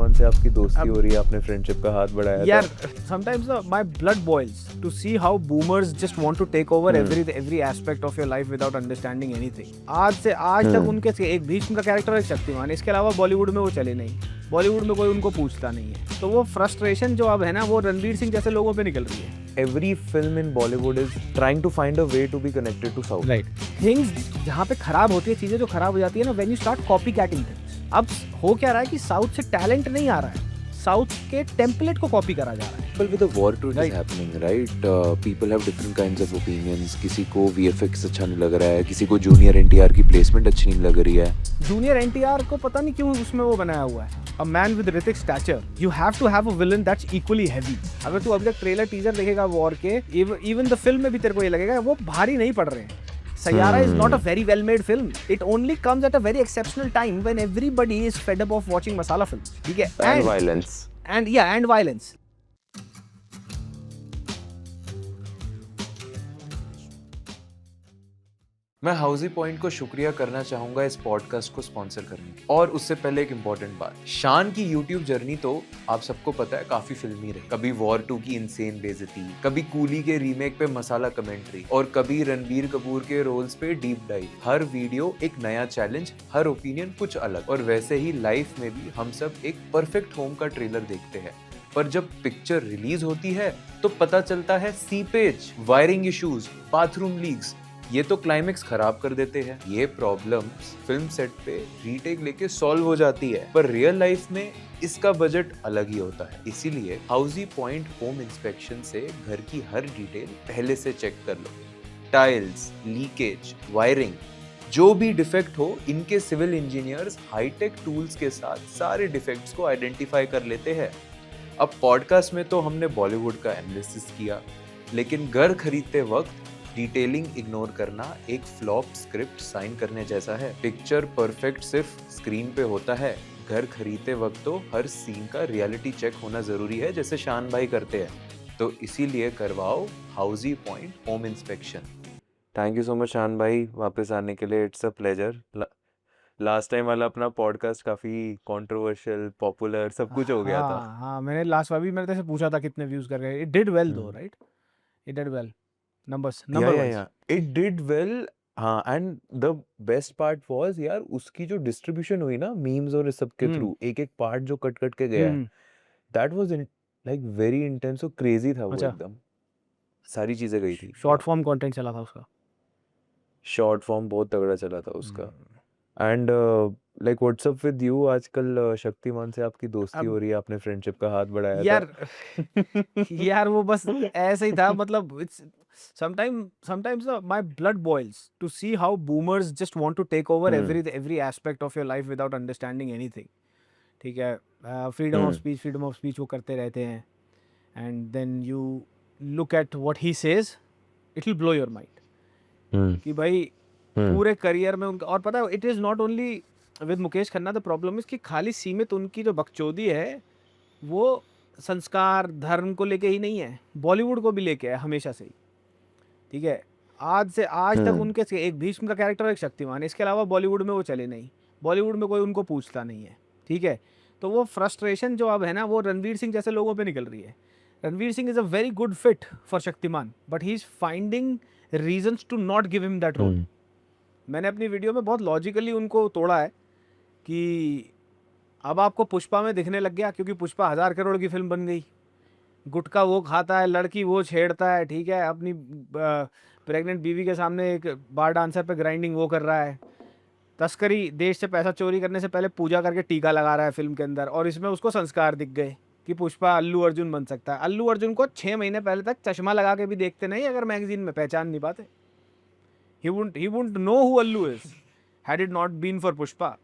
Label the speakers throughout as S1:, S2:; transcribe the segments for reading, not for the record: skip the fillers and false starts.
S1: शक्तिमान से आपकी दोस्ती हो रही है, आपने फ्रेंडशिप का हाथ बढ़ाया
S2: यार
S1: था।
S2: sometimes my blood boils to see how boomers just want to take over every aspect of your life without understanding anything. आज तक उनके एक भीष्म का कैरेक्टर और एक शक्तिमान, इसके अलावा बॉलीवुड में वो चले नहीं, बॉलीवुड में कोई उनको पूछता नहीं है, तो वो फ्रस्ट्रेशन जो अब है ना वो रणवीर सिंह जैसे लोगों पे निकल रही है।
S1: Every film in Bollywood is trying to find a way to be connected to South.
S2: Right things जहाँ पे खराब होती है, चीजें जो खराब हो जाती है ना, when you start copycatting things. अब हो क्या रहा है कि साउथ से टैलेंट नहीं आ रहा है, साउथ के टेम्पलेट को कॉपी करा जा रहा है।
S3: But with the war too it
S2: Right.
S3: is happening, right? People have different kinds of opinions. किसी को VFX अच्छा नहीं लग रहा है, किसी को जूनियर NTR की प्लेसमेंट अच्छी नहीं लग रही है।
S2: जूनियर एनटीआर को पता नहीं क्यों उसमें वो बनाया हुआ है, a man with Hrithik stature, you have to have a villain that's equally heavy. अगर तू अभी तक ट्रेलर टीजर देखेगा वॉर के, इवन द फिल्म में भी तेरे को ये लगेगा वो भारी नहीं पड़ रहे हैं। Sayara is not a very well made film. It only comes at a very exceptional time when everybody is fed up of watching masala films. ठीक है?
S3: And violence.
S2: And violence.
S3: मैं हाउसी पॉइंट को शुक्रिया करना चाहूंगा इस पॉडकास्ट को sponsor करने की। और उससे पहले एक इम्पॉर्टेंट बात, शान की यूट्यूब जर्नी तो आप सबको पता है काफी फिल्मी रही। कभी वॉर 2 की इंसेन बेइज्जती, कभी कूली के रीमेक पे मसाला कमेंट्री, और कभी रणबीर कपूर के रोल्स पे डीप डाइव। हर वीडियो एक नया चैलेंज, हर ओपिनियन कुछ अलग। और वैसे ही लाइफ में भी हम सब एक परफेक्ट होम का ट्रेलर देखते हैं, पर जब पिक्चर रिलीज होती है तो पता चलता है seepage, wiring issues, bathroom leaks, ये तो क्लाइमेक्स खराब कर देते हैं। ये प्रॉब्लम्स फिल्म सेट पे रीटेक लेके सॉल्व हो जाती है, पर रियल लाइफ में इसका बजट अलग ही होता है। इसीलिए हाउसी पॉइंट होम इंस्पेक्शन से घर की हर डिटेल पहले से चेक कर लो। टाइल्स, लीकेज, वायरिंग, जो भी डिफेक्ट हो, इनके सिविल इंजीनियर्स हाईटेक टूल्स के साथ सारे डिफेक्ट्स को आइडेंटिफाई कर लेते हैं। अब पॉडकास्ट में तो हमने बॉलीवुड का एनालिसिस किया, लेकिन घर खरीदते वक्त डिटेलिंग इग्नोर करना एक फ्लॉप स्क्रिप्ट साइन करने जैसा है। पिक्चर परफेक्ट सिर्फ स्क्रीन पे होता है, घर खरीदते वक्त तो हर सीन का रियलिटी चेक होना जरूरी है, जैसे शान भाई करते हैं। तो इसीलिए करवाओ housie point home inspection.
S1: Thank you so much Shaan भाई वापस आने के लिए, it's a pleasure. Last time वाला अपना पॉडकास्ट काफी कंट्रोवर्शियल, पॉपुलर, सब कुछ हो गया था।
S2: हाँ, मैंने लास्ट बार भी मैंने तेरे से पूछा था कितने व्यूज कर गए। It did well though, right? It did well number wise.
S1: It did well. हाँ, and the best part was यार उसकी जो डिस्ट्रीब्यूशन हुई ना मीम्स और इस सब के थ्रू, एक एक पार्ट जो कट कट के गया है, that was like very intense और क्रेजी था वो
S2: अच्छा।
S1: एकदम। सारी चीजें गई थी।
S2: शॉर्ट फॉर्म कंटेंट चला था उसका।
S1: शॉर्ट फॉर्म बहुत तगड़ा चला था उसका। And like what's up with, आजकल शक्तिमान से आपकी दोस्ती
S2: अब
S1: हो रही है, आपने फ्रेंडशिप का हाथ बढ़ाया
S2: यार
S1: था।
S2: यार वो बस ऐसे ही था, मतलब it's sometimes my blood boils to see how boomers just want to take over every aspect of your life without understanding anything. ठीक है? फ्रीडम ऑफ स्पीच वो करते रहते हैं, and then you look at what he says, it will blow your mind कि भाई पूरे career में उनका। और पता है, it is not only with Mukesh Khanna, the problem is कि खाली सीमित उनकी जो बकचोदी है वो संस्कार धर्म को लेके ही नहीं है, बॉलीवुड को भी लेके है हमेशा से ही। ठीक है? आज तक उनके एक भीष्म का कैरेक्टर और एक शक्तिमान, इसके अलावा बॉलीवुड में वो चले नहीं, बॉलीवुड में कोई उनको पूछता नहीं है। ठीक है? तो वो फ्रस्ट्रेशन जो अब है ना वो रणवीर सिंह जैसे लोगों पे निकल रही है। Ranveer Singh is a very good fit for Shaktimaan, but he is finding reasons to not give him that role. मैंने अपनी वीडियो में बहुत लॉजिकली उनको तोड़ा है कि अब आपको पुष्पा में दिखने लग गया, क्योंकि पुष्पा 1000 करोड़ की फिल्म बन गई। गुटखा वो खाता है, लड़की वो छेड़ता है, ठीक है, अपनी प्रेग्नेंट बीवी के सामने एक बार डांसर पे ग्राइंडिंग वो कर रहा है, तस्करी, देश से पैसा चोरी करने से पहले पूजा करके टीका लगा रहा है फिल्म के अंदर। और इसमें उसको संस्कार दिख गए कि पुष्पा अल्लू अर्जुन बन सकता है। अल्लू अर्जुन को 6 महीने पहले तक चश्मा लगा के भी देखते नहीं, अगर मैगजीन में पहचान नहीं पाते। he wouldn't know who Allu is had it not been for Pushpa.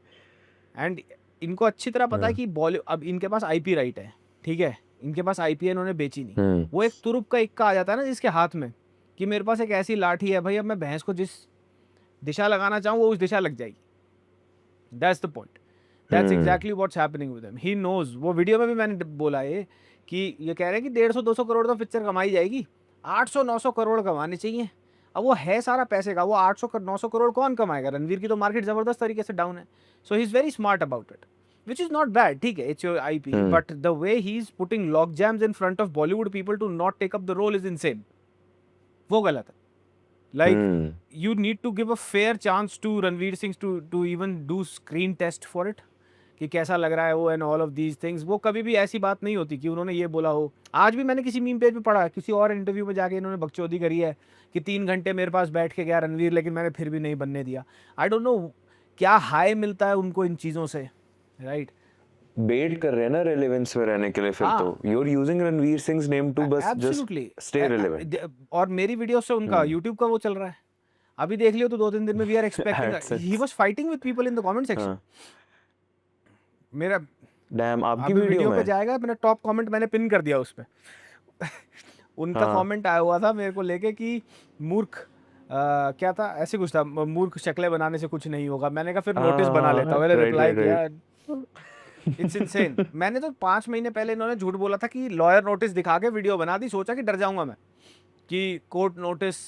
S2: And इनको अच्छी तरह पता है कि अब इनके पास IP राइट है, ठीक है, इनके पास IP है, इन्होंने बेची नहीं। वो एक तुरुप का इक्का आ जाता है ना जिसके हाथ में कि मेरे पास एक ऐसी लाठी है भाई, अब मैं भैंस को जिस दिशा लगाना चाहूँ वो उस दिशा लग जाएगी। That's the point, that's exactly what's happening with him. He knows. वो वीडियो में भी मैंने बोला ये कि ये कह रहे हैं कि 150-200 करोड़ तो पिक्चर कमाई जाएगी, 800-900 करोड़ कमाने चाहिए। अब वो है सारा पैसे का, वो 800-900 करोड़ कौन कमाएगा? रणवीर की तो मार्केट ज़बरदस्त तरीके से डाउन है। So he is very smart about it. which is not bad, ठीक है, it's your IP, but the way he's putting log jams in front of Bollywood people to not take up the role is insane. वो गलत है. Like you need to give a fair chance to Ranveer Singh to even do screen test for it, कि कैसा लग रहा है वो and all of these things. वो कभी भी ऐसी बात नहीं होती कि उन्होंने ये बोला हो. आज भी मैंने किसी मीम पेज पे पढ़ा, किसी और इंटरव्यू में जाके इन्होंने बकचोदी करी है कि 3 घंटे मेरे पास बैठ के गया रणवीर, लेकिन मैंने फिर भी नहीं बनने दिया. आई डोंट नो क्या हाई मिलता है उनको इन चीज़ों से, राइट?
S1: बेट कर रहे हैं ना रेलेवेंस में रहने के लिए. फिर तो you are using Ranveer Singh name to बस जस्ट स्टे रेलेवेंट.
S2: और मेरी वीडियो से उनका YouTube का वो चल रहा है. अभी देख लियो तो 2-3 दिन में we are expecting. He was fighting with people in the comment section. मेरा
S1: डैम आपकी वीडियो
S2: पे जाएगा, मैंने टॉप कमेंट मैंने पिन कर दिया उस पे. उनका कमेंट आया हुआ था मेरे को लेके कि मूर्ख, क्या था, ऐसे कुछ था, मूर्ख शक्लें बनाने से कुछ नहीं होगा. मैंने कहा फिर नोटिस बना लेता हूं. मैंने रिप्लाई किया, इट्स इनसेन. मैंने तो 5 महीने पहले इन्होंने झूठ बोला था कि लॉयर नोटिस दिखा के वीडियो बना दी. सोचा कि डर जाऊंगा मैं कि कोर्ट नोटिस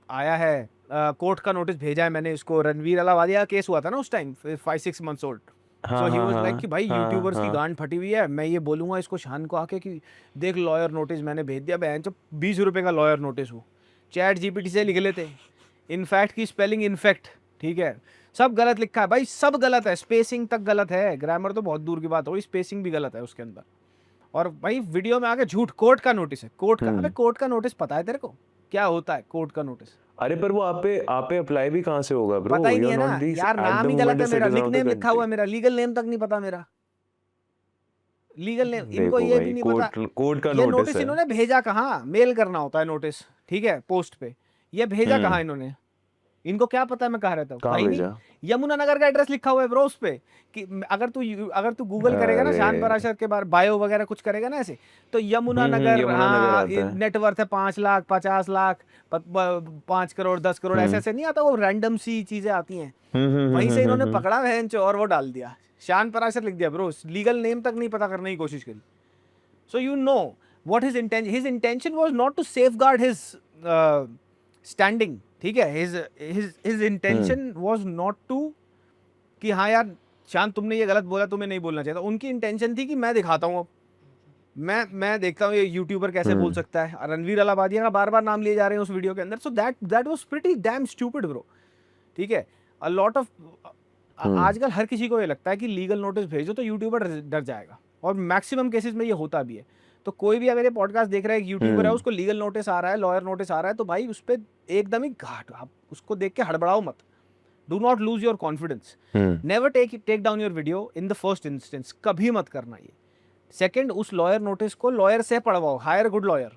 S2: आया है, कोर्ट का नोटिस भेजा है मैंने इसको. रणवीर अलावादिया का केस हुआ था ना उस time, 5-6 months old. So he was like कि भाई यूट्यूबर्स की गांड फटी हुई है, मैं ये बोलूंगा इसको शान को आके कि देख लॉयर नोटिस मैंने भेज दिया. बहन जो 20 रुपए का लॉयर नोटिस हो, चैट जीपीटी से लिख लेते. इनफैक्ट की स्पेलिंग इनफेक्ट, ठीक है, सब गलत लिखा है भाई, सब गलत है. स्पेसिंग तक गलत है, ग्रामर तो बहुत दूर की बात हो, स्पेसिंग भी गलत है उसके अंदर. और भाई वीडियो में आके झूठ. कोर्ट का नोटिस है, कोर्ट का. अबे कोर्ट का नोटिस पता है तेरे को क्या होता है कोर्ट का नोटिस?
S1: अरे पर वो आप पे अप्लाई भी कहाँ से होगा ब्रो?
S2: पता ही नहीं है ना यार. नाम ही गलत है मेरा, निकनेम लिखा हुआ है मेरा, लीगल नेम तक नहीं पता मेरा. लीगल नेम इनको ये भी नहीं पता.
S1: कोर्ट का
S2: ये नोटिस इन्होंने भेजा कहाँ? मेल करना होता है नोटिस, ठीक है, पोस्ट पे. ये भेजा कहाँ इन्होंने? इनको क्या पता है मैं कहाँ रहता हूँ?
S1: कहाँ भेजा?
S2: यमुनानगर का एड्रेस लिखा हुआ है ब्रो उस पे. कि अगर तू गूगल करेगा ना शान पराशर के बारे बायो वगैरह कुछ करेगा ना ऐसे, तो यमुनानगर, हाँ, नेटवर्थ है 5 लाख 50 लाख 5 करोड़ 10 करोड़ ऐसे ऐसे नहीं आता. वो रैंडम सी चीजें आती हैं. वहीं से इन्होंने पकड़ा बहन चो और वो डाल दिया, शान पराशर लिख दिया ब्रो. लीगल नेम तक नहीं पता करने की कोशिश करी. So you know what his intention. His intention was not to safeguard his standing, ठीक है. His intention was not to कि हाँ यार शान तुमने ये गलत बोला, तुम्हें नहीं बोलना चाहिए. उनकी इंटेंशन थी कि मैं दिखाता हूँ, अब मैं देखता हूँ ये यूट्यूबर कैसे बोल सकता है. रणवीर अलाहाबादिया का बार बार नाम लिए जा रहे हैं उस वीडियो के अंदर. So that was pretty dam stupid bro, ठीक है. अ लॉट ऑफ आजकल हर किसी को ये लगता है कि लीगल नोटिस भेजो तो यूट्यूबर डर जाएगा, और मैक्सिमम केसेस में ये होता भी है. तो कोई भी मेरे पॉडकास्ट देख रहा है, यूट्यूबर है, उसको लीगल नोटिस आ रहा है, लॉयर नोटिस आ रहा है, तो भाई उस पर एकदम ही घाट, आप उसको देख के हड़बड़ाओ मत. Do not lose your confidence. Never take down your video in the first instance. कभी मत करना ये. सेकंड, उस लॉयर नोटिस को लॉयर से पढ़वाओ, हायर गुड लॉयर.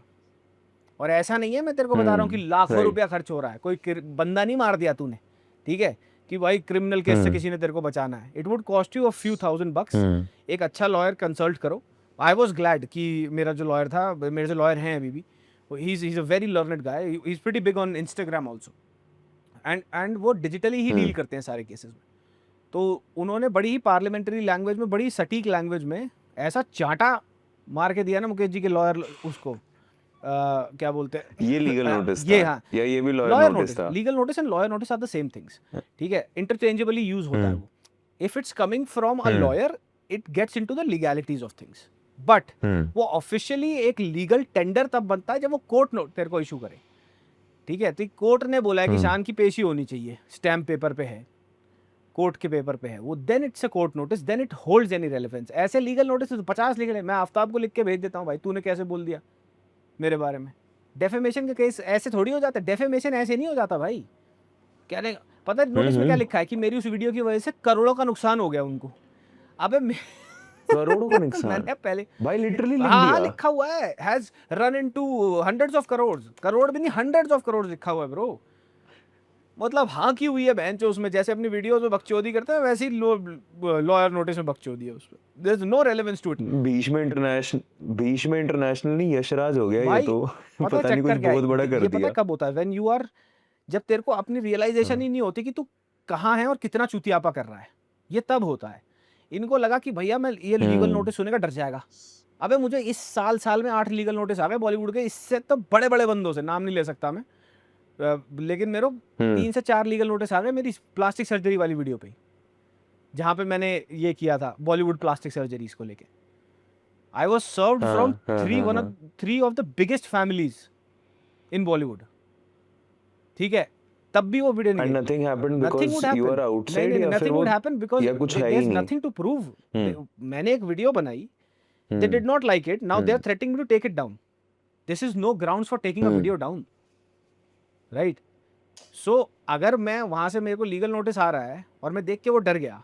S2: और ऐसा नहीं है, मैं तेरे को बता रहा हूँ कि लाखों रुपया खर्च हो रहा है, कोई बंदा नहीं मार दिया तूने, ठीक है, कि भाई क्रिमिनल केस से किसी ने तेरे को बचाना है. It would cost you a few thousand bucks. एक अच्छा लॉयर कंसल्ट करो. आई वॉज ग्लैड कि मेरा जो लॉयर था, मेरे जो लॉयर हैं अभी भी, he is a very learned guy. He is pretty big on Instagram also, and वो डिजिटली ही डील करते हैं सारे केसेस में. तो उन्होंने बड़ी ही पार्लियामेंट्री लैंग्वेज में, बड़ी सटीक लैंग्वेज में ऐसा चांटा मार के दिया ना मुकेश जी के लॉयर उसको. क्या बोलते हैं
S1: ये लीगल नोटिस
S2: ये, हाँ,
S1: या ये भी लॉयर नोटिस था.
S2: Legal notice and lawyer notice are the same things, ठीक है, इंटरचेंजेबली यूज होता है वो. If it's coming from a lawyer it gets into the legalities of things, but वो ऑफिशियली एक लीगल टेंडर तब बनता है जब वो कोर्ट तेरे को इशू करे, ठीक है. तो कोर्ट ने बोला है कि शान की पेशी होनी चाहिए, स्टैम्प पेपर पे है, कोर्ट के पेपर पे है वो, then it's a court notice, then it holds any relevance. ऐसे लीगल नोटिस 50 लिख ले, मैं आफ्ताब को लिख के भेज देता हूँ, भाई तूने कैसे बोल दिया मेरे बारे में. डेफेमेशन का केस ऐसे थोड़ी हो जाता है, डेफेमेशन ऐसे नहीं हो जाता भाई. क्या नहीं पता नोटिस में क्या लिखा है कि मेरी उस वीडियो की वजह से करोड़ों का नुकसान हो गया उनको. अबे
S1: करोड़ों का नुकसान
S2: मैंने पहले
S1: भाई लिटरली लिख दिया.
S2: लिखा हुआ है, has run into hundreds of crore, crore भी नहीं हंड्रेड्स ऑफ करोड़ लिखा हुआ है ब्रो. मतलब हाँ की हुई है बहन चो उसमें. जैसे अपनी वीडियोस में बकचोदी करते हैं वैसे ही लॉयर नोटिस में बकचोदी है उसमें. There is no relevance to it.
S1: बीच में इंटरनेशनल नहीं यशराज हो गया ये तो. पता नहीं कुछ बहुत बड़ा कर दिया.
S2: पता कब होता है? व्हेन यू आर, जब तेरे को अपनी रियलाइजेशन ही नहीं होती कि तू कहाँ है और कितना चूतियापा कर रहा है, ये तब होता है. इनको लगा कि भैया मैं ये लीगल नोटिस सुनेगा डर जाएगा. अबे मुझे इस साल में 8 लीगल नोटिस आ गए बॉलीवुड के, इससे तो बड़े बड़े बंदों से, नाम नहीं ले सकता मैं, लेकिन मेरे 3 से 4 लीगल नोटिस आ गए मेरी प्लास्टिक सर्जरी वाली वीडियो पे. जहाँ पे मैंने ये किया था बॉलीवुड प्लास्टिक सर्जरीज को लेके. I was served from three of the biggest families in Bollywood. ठीक है, तब भी वो वीडियो नहीं
S1: And
S2: गई.
S1: nothing happened
S2: Nothing would
S1: because you
S2: happen.
S1: are
S2: नहीं
S1: outside
S2: नहीं
S1: या फिर
S2: nothing
S1: वो
S2: would happen because
S1: या कुछ है ही
S2: there's
S1: नहीं.
S2: nothing to prove. मैंने एक वीडियो बनाई. They did not like it. Now they are threatening me to take it down. This is no grounds for taking a video down. Right? So अगर मैं वहां से मेरे को लीगल नोटिस आ रहा है और मैं देख के वो डर गया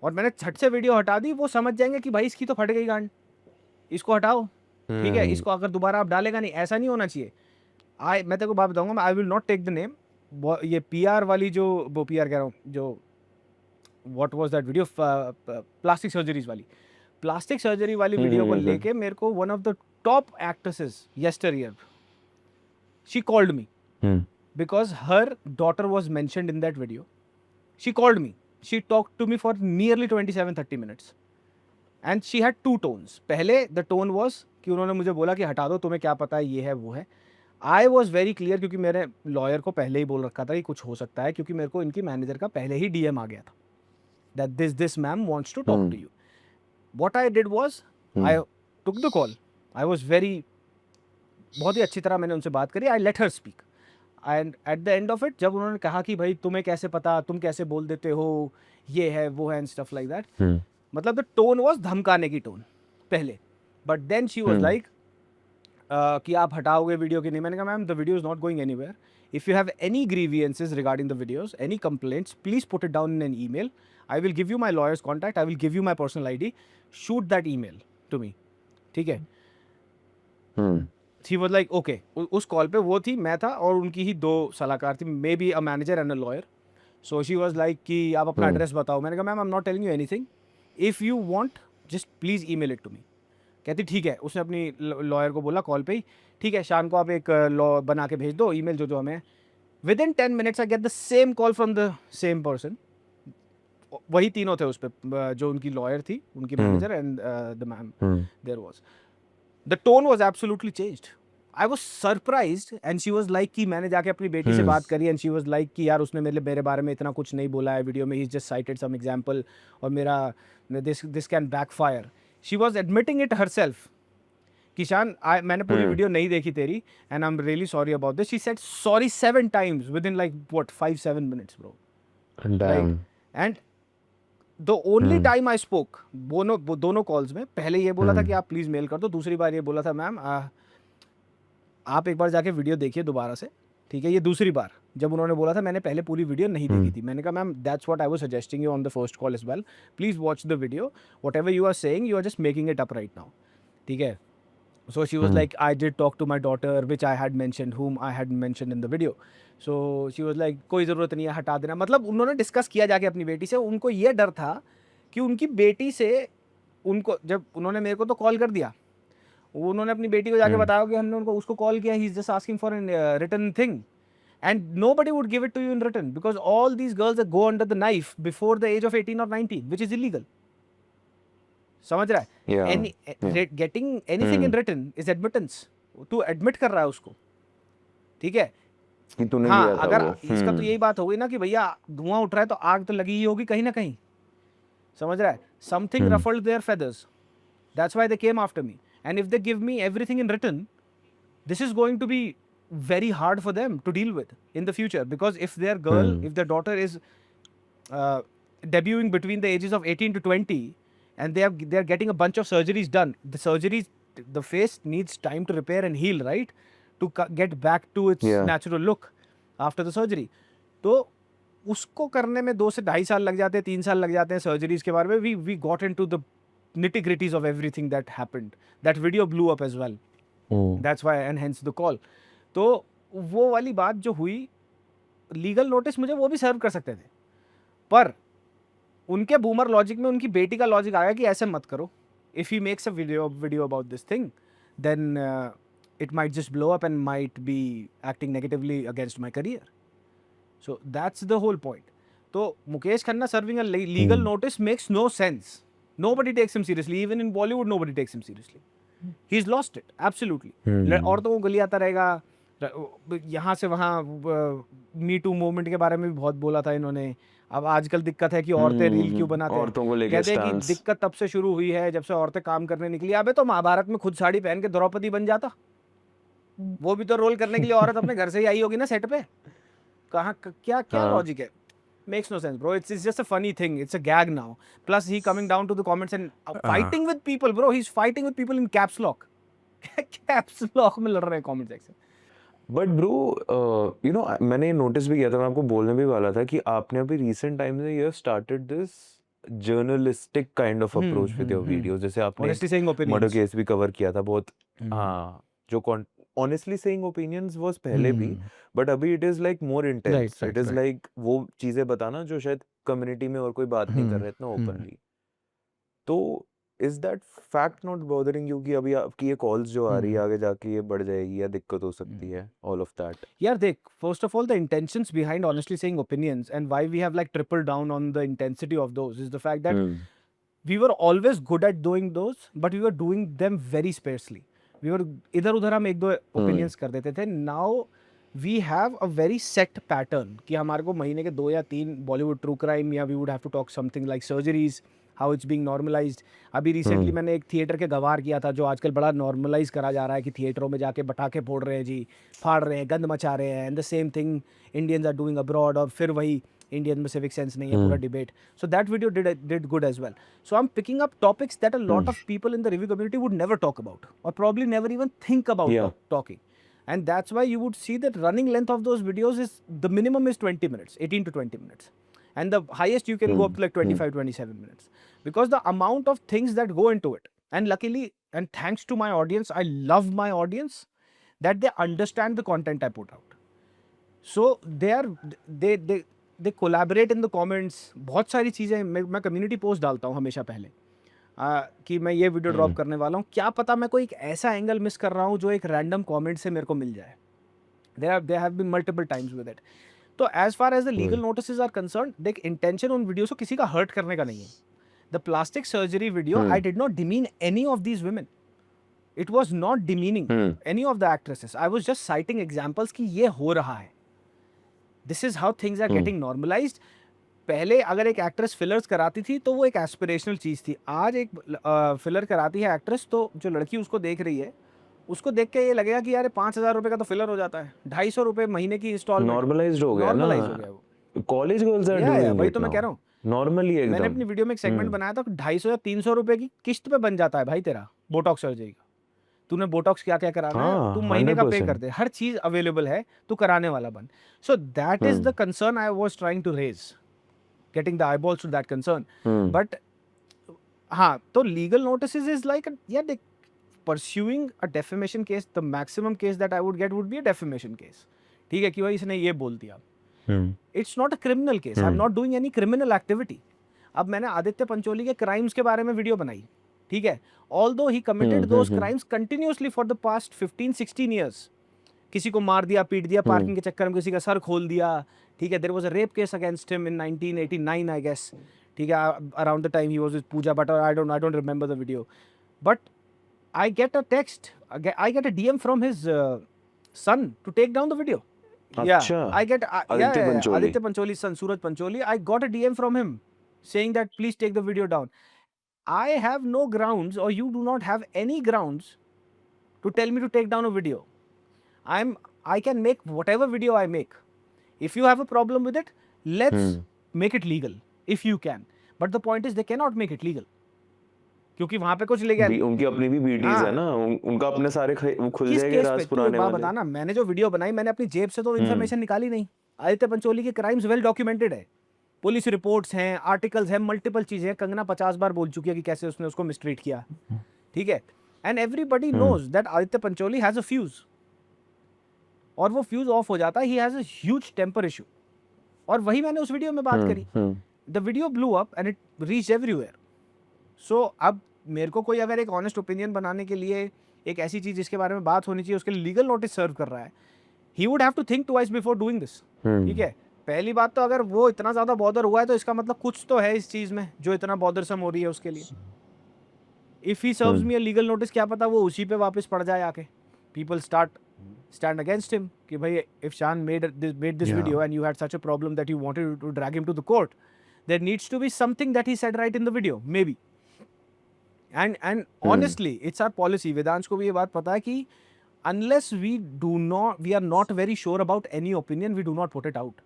S2: और मैंने झट से वीडियो हटा दी, वो समझ जाएंगे कि भाई इसकी तो फट गई गांड, इसको हटाओ. ठीक है, इसको अगर दोबारा आप डालेगा नहीं, ऐसा नहीं होना चाहिए. मैं तेरे को बात बताऊंगा, I will not take the name. ये पीआर वाली जो वो पीआर कह रहा हूँ, जो what was that video, plastic surgeries वाली, प्लास्टिक सर्जरी वाली वीडियो को लेके मेरे को one of the top actresses yesteryear, she called me because her daughter was mentioned in that video. She called me. She talked to me for nearly 27-30 minutes. And she had two tones. पहले the tone was कि उन्होंने मुझे बोला कि हटा दो, तुम्हें क्या पता है, ये है वो है. I was very clear क्योंकि मेरे लॉयर को पहले ही बोल रखा था कि कुछ हो सकता है, क्योंकि मेरे को इनकी मैनेजर का पहले ही DM आ गया था that this ma'am wants to talk to you. What I did was I took the call. I was very, बहुत ही अच्छी तरह मैंने उनसे बात करी. I let her speak. And at the end of it जब उन्होंने कहा कि भाई तुम्हें कैसे पता, तुम कैसे बोल देते हो, ये है वो है एंड स्टफ लाइक दैट, मतलब द टोन वाज धमकाने की टोन पहले. But then she was like कि आप हटाओगे वीडियो की नहीं. मैंने कहा ma'am the video is not going anywhere. If you have any grievances regarding the videos, any complaints, please put it down in an email. I will give you my lawyer's contact, I will give you my personal ID. Shoot that email to me. ठीक है. He was like, okay. उस कॉल पे वो थी, मैं था और उनकी ही दो सलाहकार थी, maybe a manager and a lawyer. So she was like कि आप अपना एड्रेस बताओ. मैंने कहा ma'am I am not telling you anything, if you want just please email it to me. कहती ठीक है. उसने अपनी लॉयर को बोला कॉल पे ही, ठीक है शान को आप एक लॉ बना के भेज दो ईमेल जो हमें. With in 10 minutes I get the same call from the same person. वही तीनों थे उस पर, जो उनकी लॉयर थी, उनकी manager and the ma'am. There was the tone was absolutely changed. I was surprised and she was like कि मैंने जाके अपनी बेटी से बात करी and she was like कि यार उसने मेरे बारे में इतना कुछ नहीं बोला है वीडियो में, he's just cited some example और मेरा this can backfire. She was admitting it herself. किशान मैंने पूरी वीडियो नहीं देखी तेरी and I'm really sorry about this. She said sorry 7 times within like what 5-7 minutes bro.
S1: Damn.
S2: Like, and the only time I spoke दोनों calls में, पहले ये बोला था कि आप प्लीज़ मेल कर दो, दूसरी बार ये बोला था मैम आप एक बार जाके वीडियो देखिए दोबारा से. ठीक है. ये दूसरी बार जब उन्होंने बोला था, मैंने पहले पूरी वीडियो नहीं देखी थी. मैंने कहा ma'am that's what I was suggesting you on the first call as well, please watch the video, whatever you are saying you are just making it up right now. ठीक है. So she was like, I did talk to my daughter, which I had mentioned, whom I had mentioned in the video. So she was like, कोई ज़रूरत नहीं है, हटा देना. मतलब उन्होंने डिस्कस किया जाके अपनी बेटी से. उनको ये डर था कि उनकी बेटी से उनको, जब उन्होंने मेरे को तो कॉल कर दिया, उन्होंने अपनी बेटी को जाके बताया कि हमने उसको कॉल किया, he is just asking for a written thing and nobody would give it to you in written because all these girls that go under the knife before the age of 18 or 19, which is illegal. समझ रहा है?
S1: Yeah.
S2: Getting anything in written is admittance. तू admit कर रहा है उसको. ठीक है.
S1: कि तूने
S2: हाँ,
S1: लिया था
S2: अगर
S1: वो.
S2: इसका तो यही बात हो गई ना कि भैया धुआं उठ रहा है तो आग तो लगी ही होगी कहीं ना कहीं. समझ रहा है? Something ruffled their feathers. That's why they came after me. And if they give me everything in written, this is going to be very hard for them to deal with in the future, because if their girl, if their daughter is debuting between the ages of 18 to 20 and they're getting a bunch of surgeries done, the face needs time to repair and heal, right, to get back to its natural look after the surgery. तो उसको करने में 2 से 2.5 साल लग जाते हैं, 3 साल लग जाते हैं सर्जरीज के बारे में. we got into the nitty-gritties of everything that happened. That video blew up as well. That's why, and hence the call. तो वो वाली बात जो हुई, लीगल नोटिस मुझे वो भी सर्व कर सकते थे, पर उनके बूमर लॉजिक में उनकी बेटी का लॉजिक आया कि ऐसे मत करो. If he makes a video about this thing, then it might just blow up and might be acting negatively against my career. So that's the whole point. तो Mukesh Khanna serving a legal notice makes no sense. Nobody takes him seriously. Even in Bollywood, nobody takes him seriously. He's lost it, absolutely. और तो वो गली आता रहेगा, यहाँ से वहाँ मी टू मूवमेंट के बारे में भी बहुत बोला था इन्होंने. अब आजकल दिक्कत है कि औरतें रील क्यों बनाते हैं,
S1: औरतों को लेके
S2: कहते हैं कि
S1: स्टैंस।
S2: दिक्कत तब से शुरू हुई है जब से औरतें काम करने निकली। अबे तो महाभारत में खुद साड़ी पहन के द्रौपदी बन जाता, वो भी तो रोल करने के लिए औरत अपने घर से ही आई होगी ना सेट पे। कहाँ क्या क्या
S1: हाँ।
S2: लॉजिक है? Makes no sense, bro. It's just a funny thing. It's a gag now. Plus, he coming down to the comments and fighting with people, bro. He's fighting with people in caps lock. caps lock में लड़ रहे हैं comment section.
S1: But bro you know मैंने notice भी किया था, मैं आपको बोलने भी वाला था कि आपने अभी रिसेंट टाइम में you have started this journalistic kind of approach with your videos. जैसे आपने
S2: Honestly saying
S1: murder
S2: opinions.
S1: Case भी कवर किया था बहुत। हाँ, जो ऑनेस्टली सेइंग ओपिनियंस वाज पहले भी, बट अभी it is like more intense. It is like वो चीजें बताना जो शायद कम्युनिटी में और कोई बात नहीं कर रहा है इतना ओपनली। तो is that fact not bothering you कि अभी आपकी ये कॉल्स जो आ रही है आगे जाके ये बढ़ जाएगी या दिक्कत हो सकती है, ऑल ऑफ दैट?
S2: Yeah, देख, first of all, the intentions behind honestly saying opinions and why we have like tripled down on the intensity of those is the fact that we were always good at doing those, but we were doing them very sparsely. We were इधर उधर हम एक दो opinions कर देते थे. Now we have a very set pattern कि हमारे को महीने के 2 या 3 Bollywood true crime या we would have to talk something like surgeries, how it's being normalized. अभी रिसेंटली मैंने एक थिएटर के गवार किया था जो आजकल बड़ा नॉर्मलाइज करा जा रहा है कि थिएटरों में जाके पटाखे फोड़ रहे हैं जी, फाड़ रहे हैं, गंद मचा रहे हैं, and the same thing Indians are doing abroad, और फिर वही इंडियन में सिविक सेंस नहीं है, पूरा debate. So that video did good as well. So I am picking up topics that a lot of people in the review community would never talk about और probably never even think about talking. And that's why you would see that running length of those videos is, the minimum is 20 minutes, 18 to 20 minutes. And the highest you can go up to like 25, 27 minutes. Because the amount of things that go into it. And luckily, and thanks to my audience, I love my audience, that they understand the content I put out. So they collaborate in the comments. बहुत सारी चीज़ें मैं community post डालता हूँ हमेशा पहले. कि मैं ये वीडियो ड्रॉप करने वाला हूँ, क्या पता मैं कोई एक ऐसा एंगल मिस कर रहा हूँ जो एक रैंडम कमेंट से मेरे को मिल जाए. There have been multiple times with it. तो as far as the legal notices are concerned, देख, इंटेंशन उन वीडियोस को किसी का हर्ट करने का नहीं है. The plastic surgery video, I did not demean any of these women. It was not demeaning any of the actresses. I was just citing examples कि ये हो रहा है. This is how things are getting normalized. पहले अगर एक actress fillers कराती थी तो वो एक एस्पिरेशनल चीज़ थी. आज एक फिलर कराती है एक्ट्रेस तो जो लड़की उसको देख रही है, उसको देख के ये लगेगा कि यार 5,000 रुपये का तो फिलर हो जाता है, 250 रुपये महीने की इंस्टॉलमेंट.
S1: नॉर्मलाइज्ड हो गया ना,
S2: नॉर्मलाइज हो गया वो.
S1: कॉलेज गर्ल्स आर डूइंग
S2: वही
S1: इट
S2: तो मैं कह रहा हूँ.
S1: नॉर्मली एकदम.
S2: मैंने अपनी वीडियो में एक सेगमेंट बनाया था, 250 या 300 रुपये की किस्त पे बन जाता है भाई तेरा बोटॉक्स सर्जरी का. तूने बोटॉक्स क्या क्या कराना है, तू महीने का पे कर दे, हर चीज अवेलेबल है, तू कराने वाला बन. So that is the concern I was trying to raise, getting the eyeballs to that concern. But हाँ, तो legal notices is like, yeah, they pursuing a defamation case, the maximum case that I would get would be a defamation case. ठीक है कि भाई इसने ये बोल दिया. It's not a criminal case. I'm not doing any criminal activity. अब मैंने आदित्य पंचोली के क्राइम्स के बारे में वीडियो बनाई, ठीक है, although he committed those crimes continuously for the past 15-16 years. किसी को मार दिया, पीट दिया, पार्किंग के चक्कर में किसी का सर खोल दिया, ठीक है. There was a rape case against him in 1989, I guess. ठीक है, around the time he was with Pooja, but I don't remember the video. But I get a text, I get a DM from his son to take down the video. Yeah, I get Aditya Pancholi's son, Suraj Pancholi. I got a DM from him saying that please take the video down. I have no grounds, or you do not have any grounds to tell me to take down a video. I can make whatever video I make. If you have a problem with it, let's make it legal if you can. But the point is they cannot make it legal. क्योंकि वहां पे कुछ legal,
S1: उनकी अपनी भी बीटीज है ना, उनका अपने सारे खुल जाएंगे राज पुराने वाले.
S2: बताना, मैंने जो वीडियो बनाई मैंने अपनी जेब से तो इन्फॉर्मेशन निकाली नहीं. आदित्य पंचोली के क्राइम्स वेल डॉक्यूमेंटेड है, पुलिस रिपोर्ट्स हैं, आर्टिकल्स हैं, मल्टीपल चीजें हैं. कंगना 50 बार बोल चुकी है कि कैसे उसने उसको मिसट्रीट किया, ठीक है. And everybody knows that Aditya Pancholi has a fuse, और वो फ्यूज ऑफ हो जाता है. He has a huge temper issue, और वही मैंने उस वीडियो में बात करी. The video blew up and it reach everywhere. So अब मेरे को कोई अगर एक ऑनेस्ट ओपिनियन बनाने के लिए एक ऐसी चीज जिसके बारे में बात होनी चाहिए उसके लिए लीगल नोटिस सर्व कर रहा है, he would have to think twice before doing this. ठीक है, पहली बात तो अगर वो इतना ज्यादा बॉदर हुआ है तो इसका मतलब कुछ तो है इस चीज में जो इतना बॉदरसम हो रही है उसके लिए. If he serves me a legal notice, क्या पता वो उसी पे वापस पड़ जाए आके. People start stand against him कि भाई if Shan made this
S1: Yeah.
S2: video and you had such a problem that you wanted to drag him to the court, there needs to be something that he said right in the video, maybe. And honestly, it's our policy. Vedansh को भी ये बात पता है कि unless we are not very sure about any opinion, we do not put it out.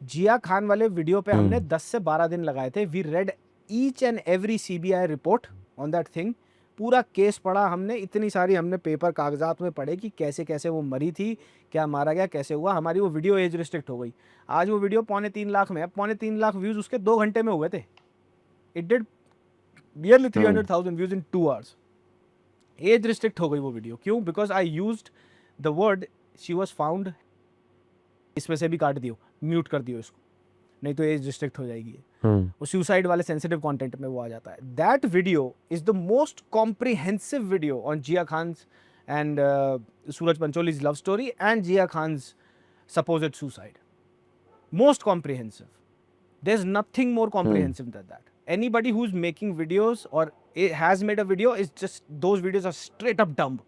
S2: जिया खान वाले video पे हमने 10 से 12 दिन लगाए थे. We read each and every CBI report on that thing. पूरा केस पढ़ा हमने, इतनी सारी हमने पेपर कागजात में पढ़े कि कैसे कैसे वो मरी थी, क्या मारा गया, कैसे हुआ. हमारी वो वीडियो एज रिस्ट्रिक्ट हो गई. आज वो वीडियो 3.25 लाख में है. 3.25 लाख व्यूज उसके 2 घंटे में हुए थे. It did nearly 300,000 views in 2 hours. Age restrict हो गई वो वीडियो. क्यों? Because I used the word she was found. इसमें से भी काट दियो, म्यूट कर दियो इसको, नहीं तो एज रिस्ट्रिक्ट हो जाएगी. वो सुसाइड वाले सेंसिटिव कंटेंट में वो आ जाता है. That video is the most comprehensive video on Jiah Khan's and Sooraj Pancholi's love story and Jiah Khan's supposed suicide. Most comprehensive. There's nothing more comprehensive than that. Anybody who's making videos or has made a video is just, those videos are straight up dumb.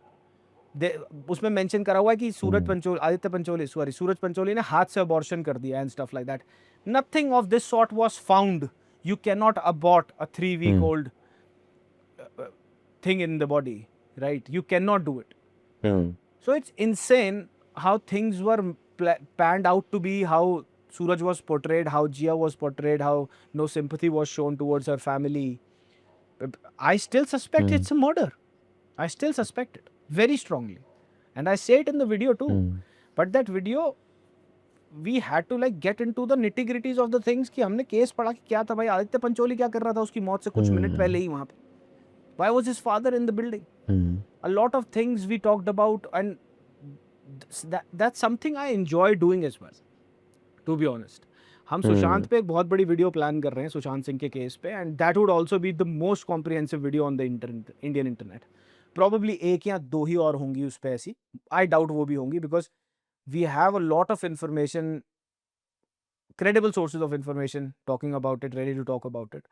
S2: उसमें mention करा हुआ है कि सूरज पंचोली ने हाथ से abortion कर दिया and stuff like that. Nothing of this sort was found. You can not abort a 3-week old thing in the body, right? You cannot do it. So it's insane how things were panned out to be, how Suraj was portrayed, how Jia was portrayed, how no sympathy was shown towards her family. I still suspect it's a murder. I still suspect it very strongly, and I say it in the video too. But that video, we had to like get into the nitty gritties of the things कि हमने case पढ़ा कि क्या था भाई, आदित्य पंचोली क्या कर रहा था उसकी मौत से कुछ मिनट पहले ही वहाँ पे. Why was his father in the building? A lot of things we talked about, and that's something I enjoy doing as well, to be honest. हम सुशांत पे एक बहुत बड़ी वीडियो प्लान कर रहे हैं सुशांत सिंह के केस पे, and that would also be the most comprehensive video on the Indian internet. Probably 1 या 2 ही और होंगी उस पे ऐसी. आई डाउट वो भी होंगी, because we have a lot of information, credible sources of information talking about it, ready to talk about it.